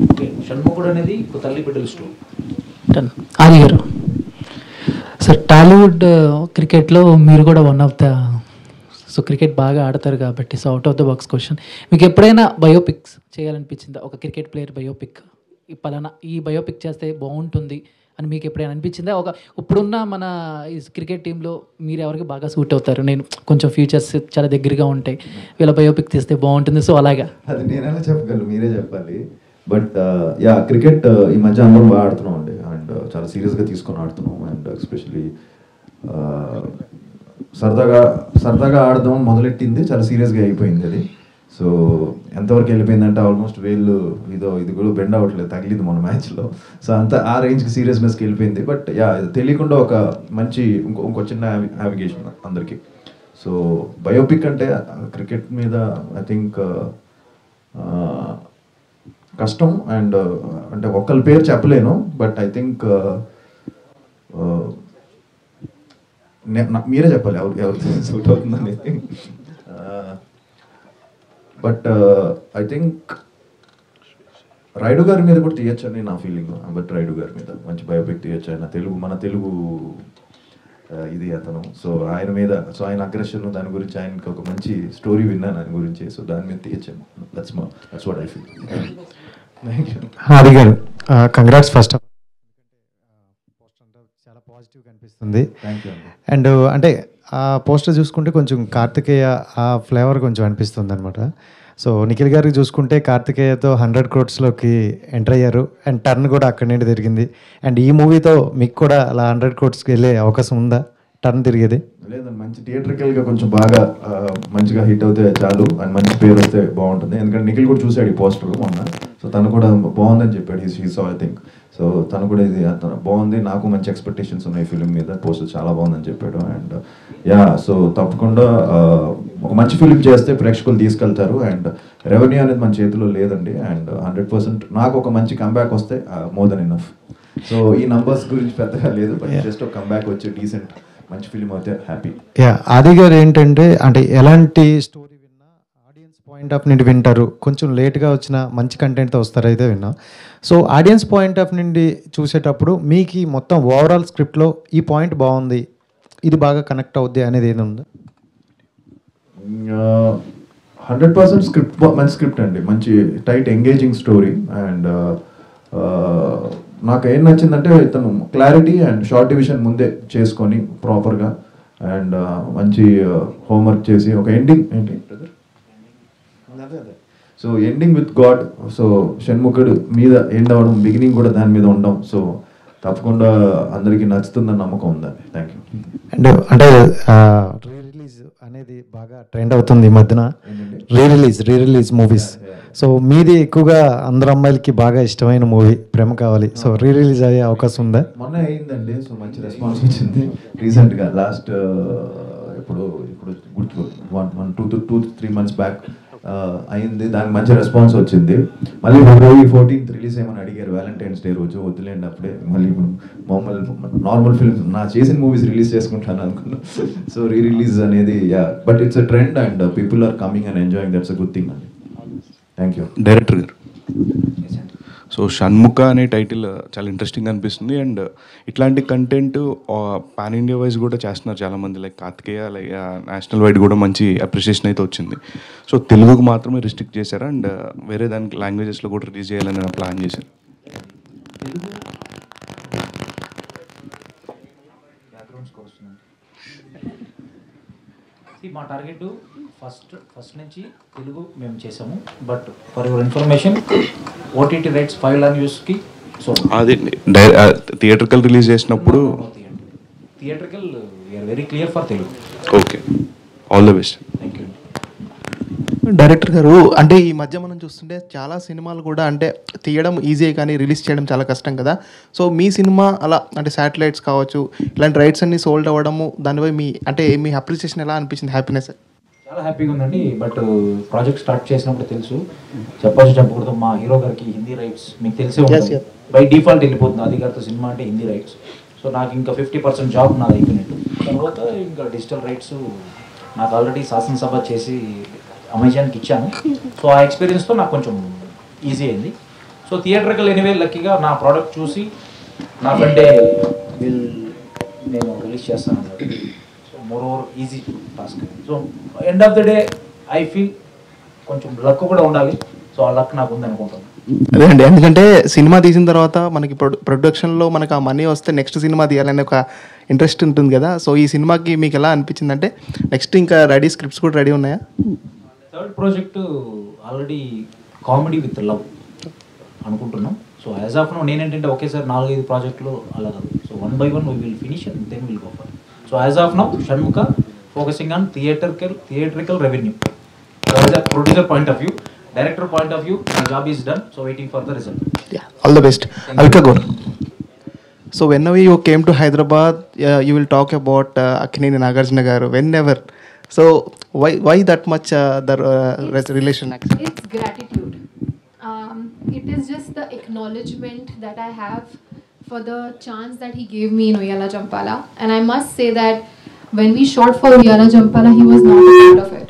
ఓకే, షణ్ముఖుడు అనేది ఒక తల్లి బిడ్డల స్టోరీ. ఆది గారు, సార్ టాలీవుడ్ క్రికెట్లో మీరు కూడా one of the, so cricket బాగా ఆడతారు కాబట్టి, so out of the box question, మీకు ఎప్పుడైనా బయోపిక్స్ చేయాలనిపించిందా? ఒక క్రికెట్ ప్లేయర్ బయోపిక్, ఈ పలానా ఈ బయోపిక్ చేస్తే బాగుంటుంది అని మీకు ఎప్పుడైనా అనిపించిందా? ఇప్పుడున్న మన ఈ క్రికెట్ టీంలో మీరు ఎవరికి బాగా సూట్ అవుతారు, నేను కొంచెం ఫ్యూచర్స్ చాలా దగ్గరగా ఉంటాయి, వీళ్ళ బయోపిక్ తీస్తే బాగుంటుంది, సో అలాగా? అది నేను ఎలా చెప్పగలను, మీరే చెప్పాలి. బట్ యా, క్రికెట్ ఈ మధ్య అందరం బాగా ఆడుతున్నాం అండి. అండ్ చాలా సీరియస్గా తీసుకొని ఆడుతున్నాం. అండ్ ఎస్పెషలీ సరదాగా ఆడదాం మొదలెట్టింది, చాలా సీరియస్గా అయిపోయింది అది. సో ఎంతవరకు వెళ్ళిపోయిందంటే ఆల్మోస్ట్ ఇది కూడా బెండ్ అవ్వట్లేదు, తగిలింది మన మ్యాచ్లో. సో అంత ఆ రేంజ్కి సీరియస్నెస్కి వెళ్ళిపోయింది. బట్ యా, తెలియకుండా ఒక మంచి ఇంకో చిన్న నావిగేషన్ అందరికీ. సో బయోపిక్ అంటే క్రికెట్ మీద ఐ థింక్ కష్టం. అండ్ అంటే ఒక్కరి పేరు చెప్పలేను, బట్ ఐ థింక్ మీరే చెప్పాలి ఎవరు సూట్ అవుతుందని. బట్ ఐ థింక్ రైడు గారి మీద కూడా తీయచ్చు అని నా ఫీలింగ్. బట్ రైడు గారి మీద మంచి బయోపిక్ తీయచ్చు. ఆయన మన తెలుగు ఇది అతను. సో ఆయన మీద, సో ఆయన అగ్రెషన్ దాని గురించి, ఆయనకి ఒక మంచి స్టోరీ విన్నాను ఆయన గురించి. సో దాని మీద తీయచ్చాను. That's what I feel. Thank you. Aadi garu, congrats first of చాలా పాజిటివ్గా అనిపిస్తుంది. Thank you. అండ్ అంటే ఆ పోస్టర్ చూసుకుంటే కొంచెం కార్తికేయ ఆ ఫ్లేవర్ కొంచెం అనిపిస్తుంది అనమాట. సో నిఖిల్ గారికి చూసుకుంటే కార్తికేయతో 100 crores ఎంటర్ అయ్యారు. అండ్ టర్న్ కూడా అక్కడి నుండి తిరిగింది. అండ్ ఈ మూవీతో మీకు కూడా అలా 100 crores వెళ్ళే అవకాశం ఉందా, టర్న్ తిరిగేది? లేదండి, మంచి థియేట్రికల్గా కొంచెం బాగా మంచిగా హిట్ అవుతే చాలు, అండ్ మంచి పేరు వస్తే బాగుంటుంది. ఎందుకంటే నిఖిల్ కూడా చూశాడు ఈ పోస్టర్ మొన్న. సో తను కూడా బాగుందని చెప్పాడు. He saw I think. So తను కూడా ఇది బాగుంది, నాకు మంచి ఎక్స్పెక్టేషన్స్ ఉన్నాయి ఫిలిం మీద, పోస్టర్ చాలా బాగుందని చెప్పాడు. అండ్ యా, సో తప్పకుండా ఒక మంచి ఫిలిం చేస్తే ప్రేక్షకులు తీసుకెళ్తారు. అండ్ రెవెన్యూ అనేది మన చేతిలో లేదండి. అండ్ 100% నాకు ఒక మంచి కంబ్యాక్ వస్తే మోర్ దెన్ ఇనఫ్. సో ఈ నంబర్స్ గురించి పెద్దగా లేదు, బట్ జస్ట్ ఒక కంబ్యాక్ వచ్చి డీసెంట్ మంచి ఫిలిం అయితే హ్యాపీ. యా, ఆది గారు ఏంటంటే అంటే ఎలాంటి స్టోరీ విన్నా ఆడియన్స్ పాయింట్ ఆఫ్ నుండి వింటారు, కొంచెం లేట్గా వచ్చిన మంచి కంటెంట్తో వస్తారైతే విన్నా. సో ఆడియన్స్ పాయింట్ ఆఫ్ నుండి చూసేటప్పుడు మీకు ఈ మొత్తం ఓవరాల్ స్క్రిప్ట్లో ఈ పాయింట్ బాగుంది, ఇది బాగా కనెక్ట్ అవుద్ది అనేది ఏది ఉందా? 100% స్క్రిప్ట్, మంచి స్క్రిప్ట్ అండి, మంచి టైట్ ఎంగేజింగ్ స్టోరీ. అండ్ నాకు ఏం నచ్చిందంటే ఇతను క్లారిటీ అండ్ షార్ట్ డివిజన్ ముందే చేసుకొని ప్రాపర్గా, అండ్ మంచి హోంవర్క్ చేసి ఒక ఎండింగ్ ఏంటి so ending with God. So షణ్ముఖుడు మీద ఎండ్ అవ్వడం, బిగినింగ్ కూడా దాని మీద ఉండడం. సో తప్పకుండా అందరికీ నచ్చుతుందని నమ్మకం ఉందండి. Thank you. అండ్ అంటే రీ రిలీజ్ అనేది బాగా ట్రెండ్ అవుతుంది ఈ మధ్యన, రీ రిలీజ్ మూవీస్. సో మీది ఎక్కువగా అందరు అమ్మాయిలకి బాగా ఇష్టమైన మూవీ ప్రేమ కావాలి. సో రీ రిలీజ్ అయ్యే అవకాశం ఉందా? మొన్న అయిందండి. సో మంచి రెస్పాన్స్ వచ్చింది రీసెంట్గా. లాస్ట్ ఇప్పుడు గుర్తు 1-2-3 months బ్యాక్ అయింది, దానికి మంచి రెస్పాన్స్ వచ్చింది. మళ్ళీ February 14th రిలీజ్ ఏమని అడిగారు వ్యాలంటైన్స్ డే రోజు, వద్దులేండి అప్పుడే మళ్ళీ నార్మల్ ఫిల్మ్ నా చేసిన మూవీస్ రిలీజ్ చేసుకుంటాను అనుకున్నాను. సో రిలీజ్ అనేది but it's a trend and people are coming and enjoying, that's a good thing అండి. Thank you. డైరెక్టర్ గారు, సో షణ్ముఖ అనే టైటిల్ చాలా ఇంట్రెస్టింగ్ అనిపిస్తుంది. అండ్ ఇట్లాంటి కంటెంట్ పాన్ ఇండియా వైజ్ కూడా చేస్తున్నారు చాలామంది, like Karthikeya, like national wide కూడా మంచి అప్రిషియేషన్ అయితే వచ్చింది. సో తెలుగుకు మాత్రమే రిస్ట్రిక్ట్ చేశారా అండ్ వేరే దానికి లాంగ్వేజెస్లో కూడా రిలీజ్ చేయాలని ప్లాన్ చేశారు? మా టార్గెట్ ఫస్ట్ నుంచి తెలుగు మేము చేసాము, but for your information OTT rights 5 లాంగ్వేజెస్కి. సో అది థియేట్రికల్ రిలీజ్ చేసినప్పుడు theatrical we are very clear for Telugu. Okay, all the best. Thank you. Director గారు, అంటే ఈ మధ్య మనం చూస్తుంటే చాలా సినిమాలు కూడా అంటే తీయడం ఈజీ కానీ రిలీజ్ చేయడం చాలా కష్టం కదా. సో మీ సినిమా అలా అంటే శాటిలైట్స్ కావచ్చు ఇలాంటి రైట్స్ అన్ని సోల్డ్ అవ్వడము, దానిపై మీ అప్రిసియేషన్ ఎలా అనిపించింది? హ్యాపీనెస్? చాలా హ్యాపీగా ఉందండి. బట్ ప్రాజెక్ట్ స్టార్ట్ చేసినప్పుడు తెలుసు, చెప్పకూడదు, మా హీరో గారికి హిందీ రైట్స్ మీకు తెలిసే ఉంటుంది, బై డిఫాల్ట్ వెళ్ళిపోతుంది అది గారితో సినిమా అంటే హిందీ రైట్స్. సో నాకు ఇంకా 50% జాబ్ నాది అయిపోయినట్టు. తర్వాత ఇంకా డిజిటల్ రైట్స్ నాకు ఆల్రెడీ శాసనసభ చేసి అమెజాన్కి ఇచ్చాను. సో ఆ ఎక్స్పీరియన్స్తో నాకు కొంచెం ఈజీ అయింది. సో థియేటర్కల్ ఎనీవే లక్కీగా నా ప్రోడక్ట్ చూసి నా ఫ్రెండే నేను రిలీజ్ చేస్తాను అన్నది. So more over easy task. So end of the day I feel కొంచెం లక్ కూడా ఉండాలి. సో ఆ లక్ నాకు ఉందనుకుంటాను. అదే అండి, ఎందుకంటే సినిమా తీసిన తర్వాత మనకి ప్రొడక్షన్లో మనకు ఆ మనీ వస్తే నెక్స్ట్ సినిమా తీయాలనే ఒక ఇంట్రెస్ట్ ఉంటుంది కదా. సో ఈ సినిమాకి మీకు ఎలా అనిపించింది? అంటే నెక్స్ట్ ఇంకా రెడీ స్క్రిప్ట్స్ కూడా రెడీ ఉన్నాయా? Third project already comedy with love అనుకుంటున్నాం. సో యాజ్ ఆఫ్ నో నేనేంటంటే ఒకేసారి 4-5 ప్రాజెక్టులు అలా కాదు. So 1 by 1 we will finish and then will go for. So as of no Shanmukha focusing on theatrical revenue. So as a producer point of view, director point of view, my job is done. So waiting for the result. All the best. Alka Gaur. So whenever you came to Hyderabad, you will talk about Akkineni Nagarjuna garu. Whenever. So why that much relation? It's gratitude. It is just the acknowledgement that I have for the chance that he gave me in Uyala Jampala. And I must say that when we shot for Uyala Jampala, he was not a part of it.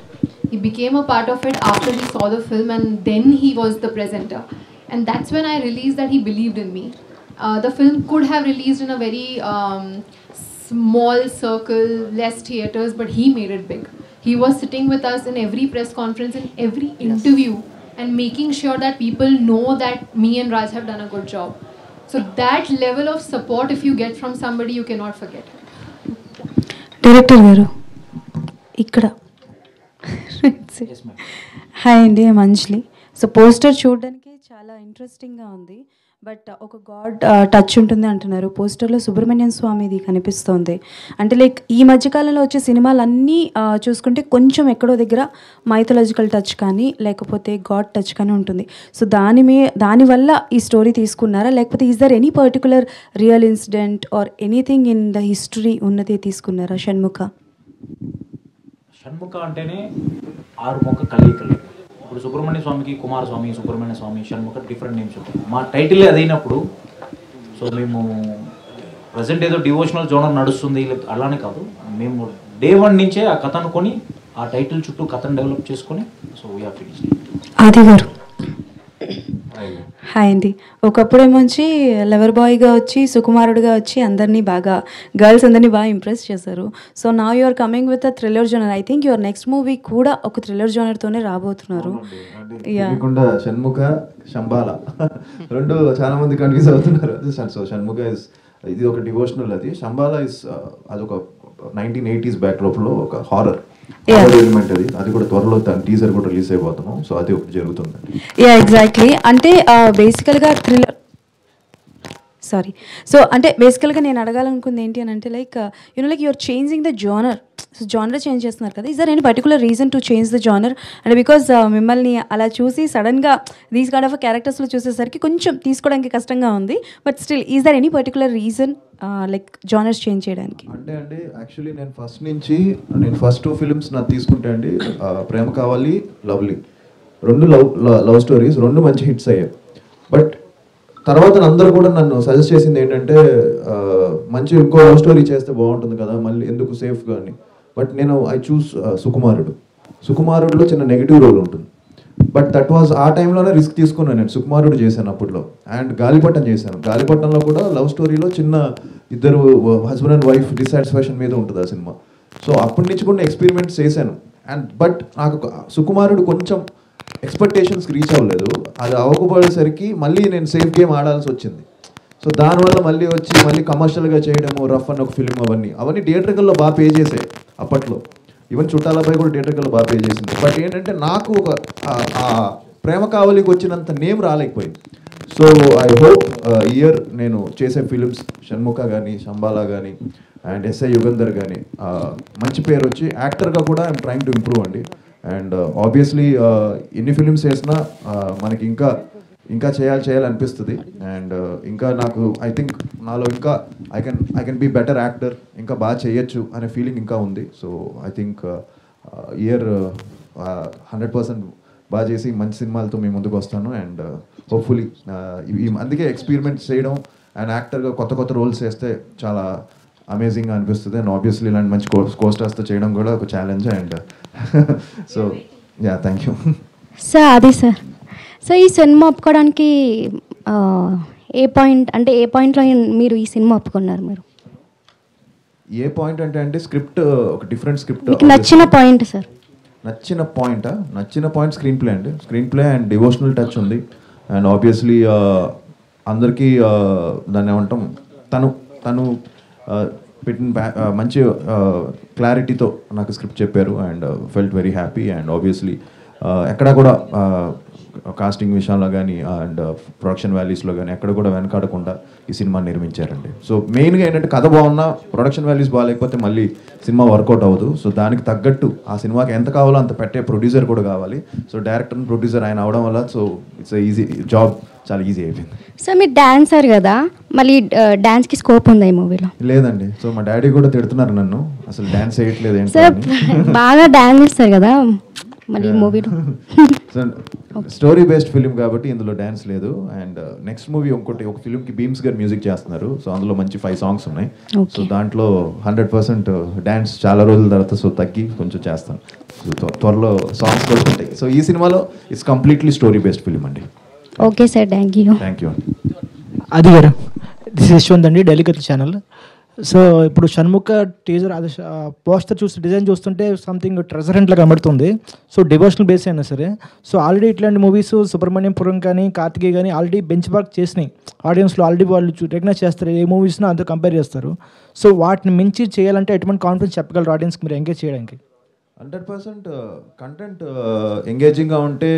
He became a part of it after he saw the film, and then he was the presenter. And that's when I realized that he believed in me. The film could have released in a very small circle, less theaters, but he made it big. He was sitting with us in every press conference, in every interview, and making sure that people know that me and Raj have done a good job. So that level of support, if you get from somebody, you cannot forget it. Director గారు ఇక్కడ హాయ్ అండి, మంజ్లీ. సో పోస్టర్ చూడడానికి చాలా ఇంట్రెస్టింగ్గా ఉంది, బట్ ఒక గాడ్ టచ్ ఉంటుంది అంటున్నారు. పోస్టర్లో సుబ్రహ్మణ్యం స్వామిది కనిపిస్తోంది. అంటే లైక్ ఈ మధ్యకాలంలో వచ్చే సినిమాలన్నీ చూసుకుంటే కొంచెం ఎక్కడో దగ్గర మైథలాజికల్ టచ్ కానీ లేకపోతే గాడ్ టచ్ కానీ ఉంటుంది. సో దానివల్ల ఈ స్టోరీ తీసుకున్నారా, లేకపోతే is there any particular real incident or anything in the history ఉన్నది తీసుకున్నారా? షణ్ముఖ అంటేనే 6 మొక్క కలయికలు. ఇప్పుడు సుబ్రహ్మణ్య స్వామికి కుమారస్వామి, సుబ్రహ్మణ్య స్వామి, షణ్ముఖ డిఫరెంట్ నేమ్స్ ఉంటాయి. మా టైటిలే అదైనప్పుడు సో మేము ప్రజెంట్ ఏదో డివోషనల్ జోనర్ నడుస్తుంది అలానే కాదు, మేము డే 1 నుంచే ఆ కథ అనుకొని ఆ టైటిల్ చుట్టూ కథను డెవలప్ చేసుకొని సో వీ హావ్ ఫినిష్డ్. ఆది గారు హాయ్ అండి. ఒకప్పుడేమొచ్చి లవర్ బాయ్గా వచ్చి సుకుమారుడుగా వచ్చి అందరినీ బాగా గర్ల్స్ అందరినీ బాగా ఇంప్రెస్ చేశారు. సో నా you are coming with a thriller genre. I think your next movie కూడా ఒక థ్రిల్లర్ జోనర్తోనే రాబోతున్నారు. షణ్ముఖ శంబాల రెండు చాలా మంది కన్ఫ్యూజ్ అవుతున్నారు. సో షణ్ముఖ ఇస్ ఇది ఒక డివోషనల్, అది శంబాల ఇస్ అదొక 1980s బ్యాక్డ్రాప్లో ఒక హారర్ ఎలిమెంట్. అది కూడా త్వరలో టీజర్ కూడా రిలీజ్ అయిపోతున్నాం. సో అది ఒకటి జరుగుతుంది. Yeah exactly. అంటే బేసికల్గా థ్రిల్లర్ సో అంటే బేసికల్గా నేను అడగాలనుకుంది ఏంటి అని అంటే like like you are changing the genre. So genre change చేస్తున్నారు కదా, is there any particular reason to change the genre? అంటే బికాజ్ మిమ్మల్ని అలా చూసి సడన్గా దీస్ కైండ్ ఆఫ్ క్యారెక్టర్స్లో చూసేసరికి కొంచెం తీసుకోవడానికి కష్టంగా ఉంది. But still is there any particular reason like genres change చేయడానికి? అంటే అండి యాక్చువల్లీ నేను ఫస్ట్ 2 ఫిల్మ్స్ నాకు తీసుకుంటే అండి ప్రేమ కావాలి, లవ్లీ రెండు లవ్ స్టోరీస్, రెండు మంచి హిట్స్ అయ్యాయి. బట్ తర్వాత అందరూ కూడా నన్ను సజెస్ట్ చేసింది ఏంటంటే మంచి ఇంకో లవ్ స్టోరీ చేస్తే బాగుంటుంది కదా, మళ్ళీ ఎందుకు సేఫ్గా అని. బట్ నేను ఐ చూస్ సుకుమారుడులో చిన్న నెగిటివ్ రోల్ ఉంటుంది. బట్ దట్ వాజ్ ఆ టైంలోనే రిస్క్ తీసుకున్నాను. నేను సుకుమారుడు చేశాను అప్పట్లో, అండ్ గాలిపటం చేశాను. గాలిపటంలో కూడా లవ్ స్టోరీలో చిన్న ఇద్దరు హస్బెండ్ అండ్ వైఫ్ డిసాటిస్ఫాక్షన్ మీద ఉంటుంది ఆ సినిమా. సో అప్పటి నుంచి కూడా ఎక్స్పెరిమెంట్స్ చేశాను. అండ్ బట్ నాకు సుకుమారుడు కొంచెం ఎక్స్పెక్టేషన్స్కి రీచ్ అవ్వలేదు. అది అవ్వకపోయేసరికి మళ్ళీ నేను సేఫ్ గేమ్ ఆడాల్సి వచ్చింది. సో దానివల్ల మళ్ళీ వచ్చి మళ్ళీ కమర్షియల్గా చేయడము, రఫ్ అన్న ఒక ఫిల్మ్, అవన్నీ థియేటర్కల్లో బాగా పే చేసాయి అప్పట్లో. ఈవెన్ చుట్టాలపై కూడా థియేటర్కల్లో బాగా పే చేసింది. బట్ ఏంటంటే నాకు ఒక ప్రేమ కావలికి వచ్చినంత నేమ్ రాలేకపోయింది. సో ఐ హోప్ ఇయర్ నేను చేసే ఫిలిమ్స్ షణ్ముఖ కానీ, శంబాలా కానీ, అండ్ ఎస్ఐ యుగంధర్ కానీ మంచి పేరు వచ్చి యాక్టర్గా కూడా ఐఎమ్ ట్రైంగ్ టు ఇంప్రూవ్ అండి. అండ్ ఆబ్వియస్లీ ఎన్ని ఫిలిమ్స్ చేసినా మనకి ఇంకా చేయాలనిపిస్తుంది. అండ్ ఇంకా నాకు ఐ థింక్ నాలో ఇంకా I can be better actor, ఇంకా బాగా చేయొచ్చు అనే ఫీలింగ్ ఇంకా ఉంది. సో ఐ థింక్ ఇయర్ 100% బాగా చేసి మంచి సినిమాలతో మీ ముందుకు వస్తాను. అండ్ హోప్ఫుల్లీ అందుకే ఎక్స్పెరిమెంట్స్ చేయడం అండ్ యాక్టర్గా కొత్త రోల్స్ చేస్తే చాలా అమేజింగ్గా అనిపిస్తుంది. అండ్ ఆబ్వియస్లీ ఇలాంటి మంచి కోస్టర్స్తో చేయడం కూడా ఒక challenge. And so yeah, thank you sir. అది సార్, సో ఈ సినిమా ఒప్పుకోవడానికి ఏ పాయింట్లో మీరు ఈ సినిమా ఒప్పుకున్నారు? మీరు ఏ పాయింట్ అంటే స్క్రిప్ట్ ఒక డిఫరెంట్ స్క్రిప్ట్. మీకు నచ్చిన పాయింట్ సార్? నచ్చిన పాయింట్ స్క్రీన్ ప్లే అండి. Screen play and devotional touch ఉంది. అండ్ ఆబ్వియస్లీ అందరికీ దాన్ని ఏమంటాం, తను పెట్టిన మంచి క్లారిటీతో నాకు స్క్రిప్ట్ చెప్పారు. And felt very happy. And obviously ఎక్కడ కూడా కాస్టింగ్ విషయంలో కానీ అండ్ ప్రొడక్షన్ వాల్యూస్లో కానీ ఎక్కడ కూడా వెనకాడకుండా ఈ సినిమా నిర్మించారండి. సో మెయిన్గా ఏంటంటే కథ బాగున్నా ప్రొడక్షన్ వాల్యూస్ బాగాలేకపోతే మళ్ళీ సినిమా వర్కౌట్ అవ్వదు. సో దానికి తగ్గట్టు ఆ సినిమాకి ఎంత కావాలో అంత పెట్టే ప్రొడ్యూసర్ కూడా కావాలి. సో డైరెక్టర్ అండ్ ప్రొడ్యూసర్ ఆయన అవడం వల్ల సో ఇట్స్ ఈజీ జాబ్, చాలా ఈజీ అయిపోయింది. సో మీరు డాన్సర్ కదా, మళ్ళీ డాన్స్కి స్కోప్ ఉందా ఈ మూవీలో? లేదండి. సో మా డాడీ కూడా తిడుతున్నారు నన్ను, అసలు డాన్స్ చేయట్లేదు ఏంటి. సార్ బాగా డాన్స్ చేస్తారు కదా మళ్ళీ మూవీలో. స్టోరీ బేస్డ్ ఫిలిం కాబట్టి ఇందులో డ్యాన్స్ లేదు. అండ్ నెక్స్ట్ మూవీ ఒక ఫిలింకి బీమ్స్ గారు మ్యూజిక్ చేస్తున్నారు. సో అందులో మంచి 5 సాంగ్స్ ఉన్నాయి. సో దాంట్లో 100% డ్యాన్స్ చాలా రోజుల తర్వాత సో తగ్గి కొంచెం చేస్తాను. సో త్వరలో సాంగ్స్ కూడా ఉంటాయి. సో ఈ సినిమాలో it's completely story based film అండి. Okay sir, thank you. Aadi garu, this Yashwant అండి, డెలికేట్ ఛానల్. సో ఇప్పుడు షణ్ముఖ టీజర్ అది పోస్టర్ డిజైన్ చూస్తుంటే సంథింగ్ ట్రెజరెంట్లా కనబడుతుంది. సో డివోషనల్ బేస్ అయినా సరే, సో ఆల్రెడీ ఇట్లాంటి మూవీస్ సుబ్రహ్మణ్యపురం కానీ కార్తికేయ కానీ ఆల్రెడీ బెంచ్ మార్క్ చేసినాయి ఆడియన్స్లో. ఆల్రెడీ వాళ్ళు రికగ్నైజ్ చేస్తారు, ఏ మూవీస్నో అంతా కంపేర్ చేస్తారు. సో వాటిని మించి చేయాలంటే ఎటువంటి కాన్ఫిడెన్స్ చెప్పగలరు ఆడియన్స్కి మీరు ఎంగేజ్ చేయడానికి? 100% కంటెంట్ ఎంగేజింగ్గా ఉంటే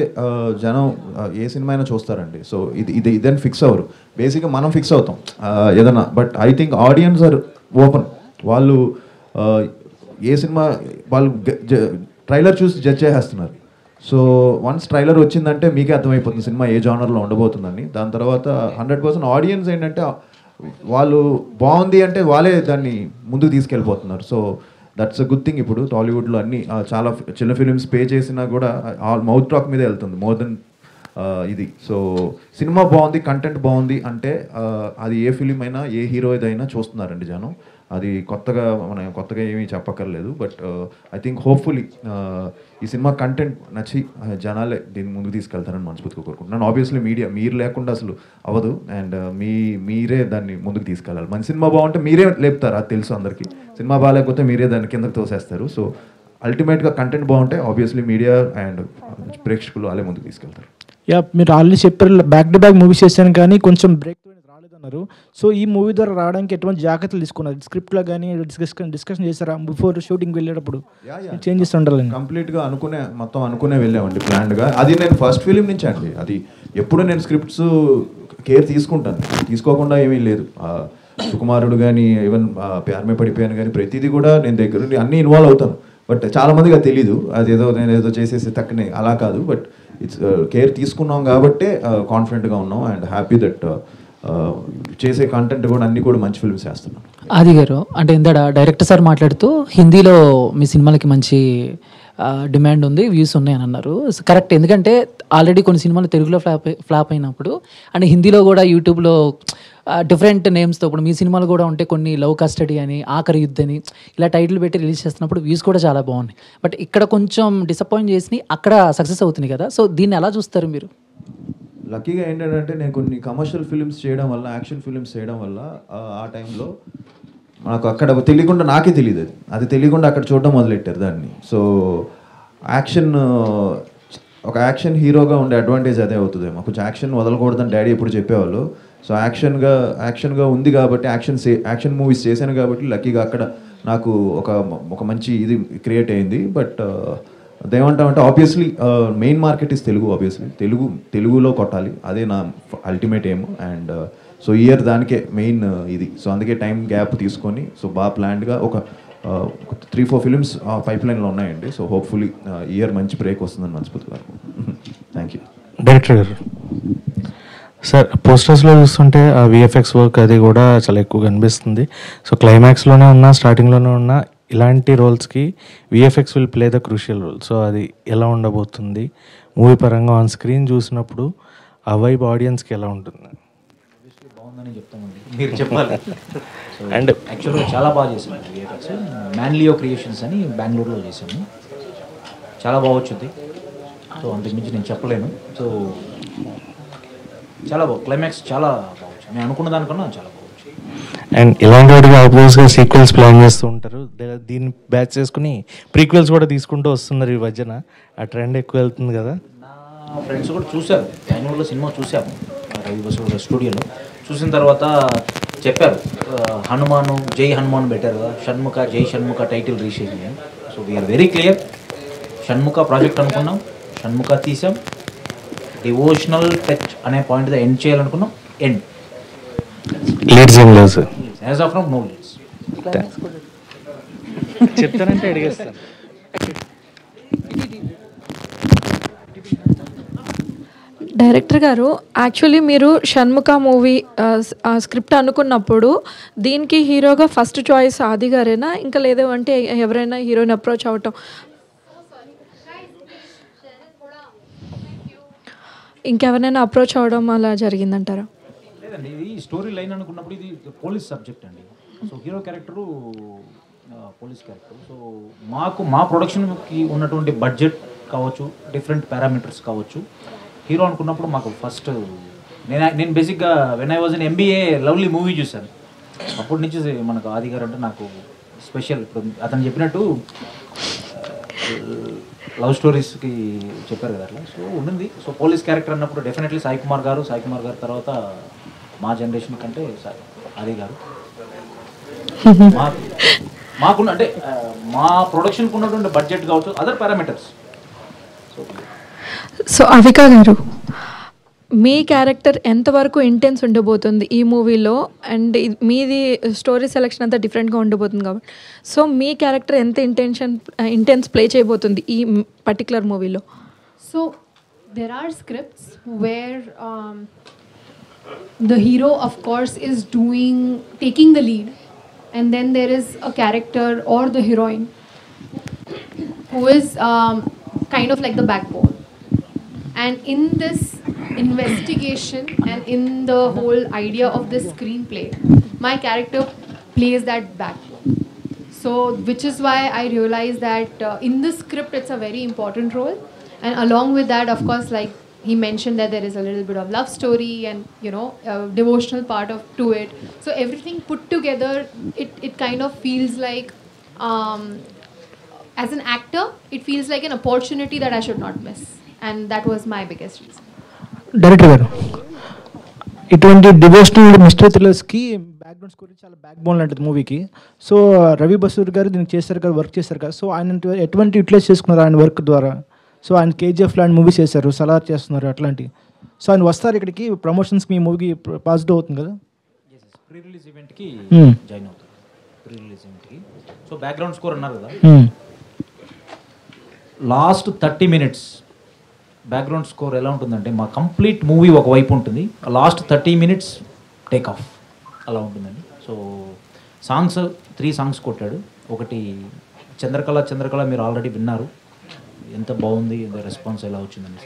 జనం ఏ సినిమా అయినా చూస్తారండి. సో ఇదని ఫిక్స్ అవ్వరు. బేసిక్గా మనం ఫిక్స్ అవుతాం ఏదైనా. But I think audience are open. వాళ్ళు ఏ సినిమా వాళ్ళు ట్రైలర్ చూసి జడ్జ్ చేసేస్తున్నారు. సో వన్స్ ట్రైలర్ వచ్చిందంటే మీకే అర్థమైపోతుంది సినిమా ఏ జానర్లో ఉండబోతుందని. దాని తర్వాత 100% ఆడియన్స్ ఏంటంటే వాళ్ళు బాగుంది అంటే వాళ్ళే దాన్ని ముందుకు తీసుకెళ్ళిపోతున్నారు. So that's a good thing. ఇప్పుడు టాలీవుడ్లో అన్ని చాలా చిన్న ఫిలిమ్స్ పే చేసినా కూడా మౌత్ టాక్ మీద వెళ్తుంది మోర్ దెన్ ఇది. సో సినిమా బాగుంది, కంటెంట్ బాగుంది అంటే అది ఏ ఫిలిం అయినా ఏ హీరో ఏదైనా చూస్తున్నారండి జనం. అది మనం కొత్తగా ఏమీ చెప్పక్కర్లేదు. బట్ ఐ థింక్ హోప్ఫుల్లీ ఈ సినిమా కంటెంట్ నచ్చి జనాలే దీన్ని ముందుకు తీసుకెళ్తారని మనస్ఫూర్తిగా కోరుకుంటున్నాను. ఆబ్వియస్లీ మీడియా మీరు లేకుండా అసలు అవ్వదు. అండ్ మీరే దాన్ని ముందుకు తీసుకెళ్ళాలి. మంచి సినిమా బాగుంటే మీరే లేపుతారు, అది తెలుసు అందరికీ. సినిమా బాగాలేకపోతే మీరే దాన్ని కిందకు తోసేస్తారు. సో అల్టిమేట్గా కంటెంట్ బాగుంటే ఆబ్వియస్లీ మీడియా అండ్ ప్రేక్షకులు వాళ్ళే ముందుకు తీసుకెళ్తారు. యా, మీరు ఆల్రెడీ చెప్పారు బ్యాక్ టు బ్యాక్ మూవీస్ చేశాను కానీ కొంచెం బ్రేక్ రాలేదన్నారు. సో ఈ మూవీ ద్వారా రావడానికి ఎటువంటి జాగ్రత్తలు తీసుకున్నారు? స్క్రిప్ట్లో కానీ డిస్కషన్ చేశారా బిఫోర్ షూటింగ్ వెళ్ళేటప్పుడు? చేంజెస్ ఉండాలి. కంప్లీట్గా మొత్తం అనుకునే వెళ్ళామండి ప్లాన్డ్గా. అది నేను ఫస్ట్ ఫిలిం నుంచి అండి. అది ఎప్పుడు నేను స్క్రిప్ట్స్ కేర్ తీసుకుంటాను, తీసుకోకుండా ఏమీ లేదు. సుకుమారుడు కానీ ఈవెన్ ప్యారమే పడిపోయాను కానీ ప్రతిదీ కూడా నేను దగ్గర అన్నీ ఇన్వాల్వ్ అవుతాను. బట్ చాలామందికి అది తెలీదు. నేను ఏదో చేసేసి తక్కనే అలా కాదు. బట్ ఇట్స్ కేర్ తీసుకున్నాం కాబట్టే కాన్ఫిడెంట్గా ఉన్నాం. అండ్ హ్యాపీ దట్ చేసే కంటెంట్ కూడా అన్ని కూడా మంచి ఫిల్మ్స్ చేస్తున్నాం. ఆది గారు, అంటే ఇందాక డైరెక్టర్ సార్ మాట్లాడుతూ హిందీలో మీ సినిమాలకి మంచి డిమాండ్ ఉంది, వ్యూస్ ఉన్నాయి అని అన్నారు. కరెక్ట్, ఎందుకంటే ఆల్రెడీ కొన్ని సినిమాలు తెలుగులో ఫ్లాప్ అయినప్పుడు అండ్ హిందీలో కూడా యూట్యూబ్లో డిఫరెంట్ నేమ్స్తో, ఇప్పుడు మీ సినిమాలు కూడా ఉంటే కొన్ని లవ్ కస్టడీ అని, ఆఖరి యుద్ధ్ అని ఇలా టైటిల్ పెట్టి రిలీజ్ చేస్తున్నప్పుడు వ్యూస్ కూడా చాలా బాగున్నాయి. బట్ ఇక్కడ కొంచెం డిసప్పాయింట్ చేసి అక్కడ సక్సెస్ అవుతుంది కదా, సో దీన్ని ఎలా చూస్తారు మీరు? లక్కీగా ఏంటంటే నేను కొన్ని కమర్షియల్ ఫిలిమ్స్ చేయడం వల్ల, యాక్షన్ ఫిలిమ్స్ చేయడం వల్ల ఆ టైంలో నాకు అక్కడ తెలియకుండా, నాకే తెలియదు అది తెలియకుండా అక్కడ చూడడం మొదలెట్టారు దాన్ని. సో ఒక యాక్షన్ హీరోగా ఉండే అడ్వాంటేజ్ అదే అవుతుందేమో, కొంచెం యాక్షన్ వదలకూడదని డాడీ ఎప్పుడు చెప్పేవాళ్ళు. సో యాక్షన్గా ఉంది కాబట్టి, యాక్షన్ మూవీస్ చేశాను కాబట్టి లక్కీగా అక్కడ నాకు ఒక మంచి ఇది క్రియేట్ అయింది. బట్ అదేమంటామంటే obviously main market is Telugu. Obviously తెలుగులో కొట్టాలి, అదే నా ultimate aim. And so year దానికే మెయిన్ ఇది. సో అందుకే టైం గ్యాప్ తీసుకొని సో బాగా ప్లాన్డ్గా ఒక 3-4 ఫిలిమ్స్ పైప్ లైన్లో ఉన్నాయండి. సో హోప్ఫుల్లీ ఇయర్ మంచి బ్రేక్ వస్తుందని మనస్ఫూర్తిగా. Thank you. డైరెక్టర్ గారు, సార్ పోస్టర్స్లో చూస్తుంటే ఆ విఎఫ్ఎక్స్ వర్క్ అది కూడా చాలా ఎక్కువ కనిపిస్తుంది. సో క్లైమాక్స్లోనే ఉన్నా, స్టార్టింగ్లోనే ఉన్నా, ఇలాంటి రోల్స్కి VFX will play the crucial role. So అది ఎలా ఉండబోతుంది మూవీ పరంగా ఆన్ స్క్రీన్ చూసినప్పుడు ఆ వైబ్ ఆడియన్స్కి ఎలా ఉంటుంది? బాగుందని చెప్తామండి, మీరు చెప్పాలి. అండ్ యాక్చువల్గా చాలా బాగా చేసాము విఎఫ్ఎక్స్. మ్యాన్లియో క్రియేషన్స్ అని బెంగళూరులో చేసాము, చాలా బాగా వచ్చింది. సో అంతకుమించి నేను చెప్పలేను. సో చాలా బాగా క్లైమాక్స్ చాలా బాగా వచ్చింది, నేను అనుకున్న దానికన్నా చాలా బాగా వచ్చింది. అండ్ ఇలాంటి వాటికి ఆపోజిట్గా సీక్వెల్స్ ప్లాన్ చేస్తూ ఉంటారు, దీన్ని బ్యాచ్ చేసుకుని ప్రీక్వెల్స్ కూడా తీసుకుంటూ వస్తున్నారు ఈ మధ్యన. ఆ ట్రెండ్ ఎక్కువ వెళ్తుంది కదా. నా ఫ్రెండ్స్ కూడా చూశారు, బెంగళూరులో సినిమా చూసాము రవి బసు స్టూడియోలో. చూసిన తర్వాత చెప్పారు హనుమాను జై హనుమాన్ బెటర్ కదా, షణ్ముఖ జై షణ్ముఖ టైటిల్ రీషేజ్ చేయాలి. So we are very clear, Shanmukha project అనుకున్నాం, షణ్ముఖ తీసాం, డివోషనల్ టచ్ అనే పాయింట్ ఎండ్ చేయాలనుకున్నాం, ఎండ్. లీడ్స్ ఏం లేదు sir, as of now no leads. చెప్తానంటే అడిగేస్తాను. డైరెక్టర్ గారు, యాక్చువల్లీ మీరు షణ్ముఖ మూవీ స్క్రిప్ట్ అనుకున్నప్పుడు దీనికి హీరోగా ఫస్ట్ చాయిస్ ఆది గారేనా, ఇంకా లేదు అంటే ఎవరైనా హీరోయిన్ అప్రోచ్ అవటం, ఇంకెవరైనా అప్రోచ్ అవడం అలా జరిగిందంటారా? లేదండి, ఇది స్టోరీ లైన్ అనుకున్నప్పుడు ఇది పోలీస్ సబ్జెక్ట్ అండి. So hero character police character. So మా ప్రొడక్షన్కి ఉన్నటువంటి బడ్జెట్ కావచ్చు, డిఫరెంట్ పారామీటర్స్ కావచ్చు, హీరో అనుకున్నప్పుడు మాకు ఫస్ట్ నేను బేసిక్గా when I was in MBA lovely movie చూశాను. అప్పటి నుంచి మనకు ఆది గారు అంటే నాకు స్పెషల్. ఇప్పుడు అతను చెప్పినట్టు లవ్ స్టోరీస్కి చెప్పారు కదా అట్లా, సో ఉండింది. సో పోలీస్ క్యారెక్టర్ అన్నప్పుడు డెఫినెట్లీ సాయి కుమార్ గారు తర్వాత మా జనరేషన్ కంటే ఆది గారు. మాకున్న అంటే మా ప్రొడక్షన్కి ఉన్నటువంటి బడ్జెట్ కావచ్చు, అదర్ పారామీటర్స్. సో అవికా గారు, మీ క్యారెక్టర్ ఎంతవరకు ఇంటెన్స్ ఉండబోతుంది ఈ మూవీలో? అండ్ మీది స్టోరీ సెలెక్షన్ అంతా డిఫరెంట్గా ఉండబోతుంది కాబట్టి, సో మీ క్యారెక్టర్ ఎంత ఇంటెన్స్ ప్లే చేయబోతుంది ఈ పర్టికులర్ మూవీలో? So there are scripts where the hero of course is taking the lead, and then there is a character or the heroine who is kind of like the backbone. And in this investigation and in the whole idea of this screenplay, my character plays that backbone. So which is why I realized that in the script it's a very important role. And along with that, of course, like he mentioned that there is a little bit of love story and, you know, a devotional part to it. So everything put together, it kind of feels like, as an actor, it feels like an opportunity that I should not miss. And that was my biggest reason. Director గారు, ఇటువంటి డివోషనల్ మిస్టరీ థ్రిల్లర్స్కి బ్యాక్గ్రౌండ్ స్కోర్ చాలా బ్యాక్ బోన్ లాంటిది మూవీకి. సో రవి బసూర్ గారు దీనికి చేశారు కదా, వర్క్ చేశారు కదా, సో ఆయన ఎటువంటి యూటిలైజ్ చేసుకున్నారు ఆయన వర్క్ ద్వారా? సో ఆయన కేజీఎఫ్ లాంటి మూవీస్ చేశారు, సలార్ చేస్తున్నారు అట్లాంటివి. సో ఆయన వస్తారు ఇక్కడికి ప్రమోషన్స్కి, మీ మూవీకి పాజిటివ్ అవుతుంది కదా? ప్రీ రిలీజ్ ఈవెంట్కి జాయిన్ అవుతారు, ప్రీ రిలీజ్ ఈవెంట్కి. సో బ్యాక్గ్రౌండ్ స్కోర్ అన్నారు కదా, లాస్ట్ 30 minutes బ్యాక్గ్రౌండ్ స్కోర్ ఎలా ఉంటుందంటే, మా కంప్లీట్ మూవీ ఒకవైపు ఉంటుంది, లాస్ట్ 30 minutes టేక్ ఆఫ్ అలా ఉంటుందండి. సో సాంగ్స్ 3 songs కొట్టాడు. ఒకటి చంద్రకళ మీరు ఆల్రెడీ విన్నారు, ఎంత బాగుంది, రెస్పాన్స్ ఎలా వచ్చిందని.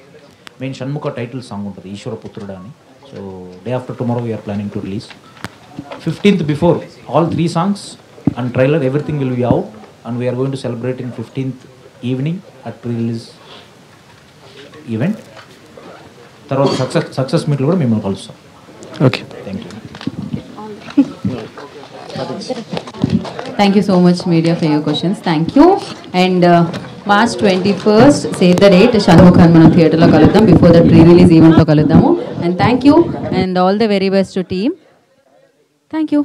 మెయిన్ షణ్ముఖ టైటిల్ సాంగ్ ఉంటుంది ఈశ్వర పుత్రుడా అని. So day after tomorrow we are planning to release 15th before all 3 songs and trailer, everything will be out, and we are going to celebrate in 15th evening at pre-release event. తర్వాత సక్సెస్ మీట్లో కూడా మిమ్మల్ని కలుస్తాం. Okay, thank you. Thank you so much, media, for your questions. Thank you. And March 21st, save the date. Shanmukhan మనం థియేటర్లో కలుద్దాం. బిఫోర్ ద ప్రీ రిలీజ్ ఈవెంట్లో కలుద్దాము. And thank you and all the very best to team. Thank you.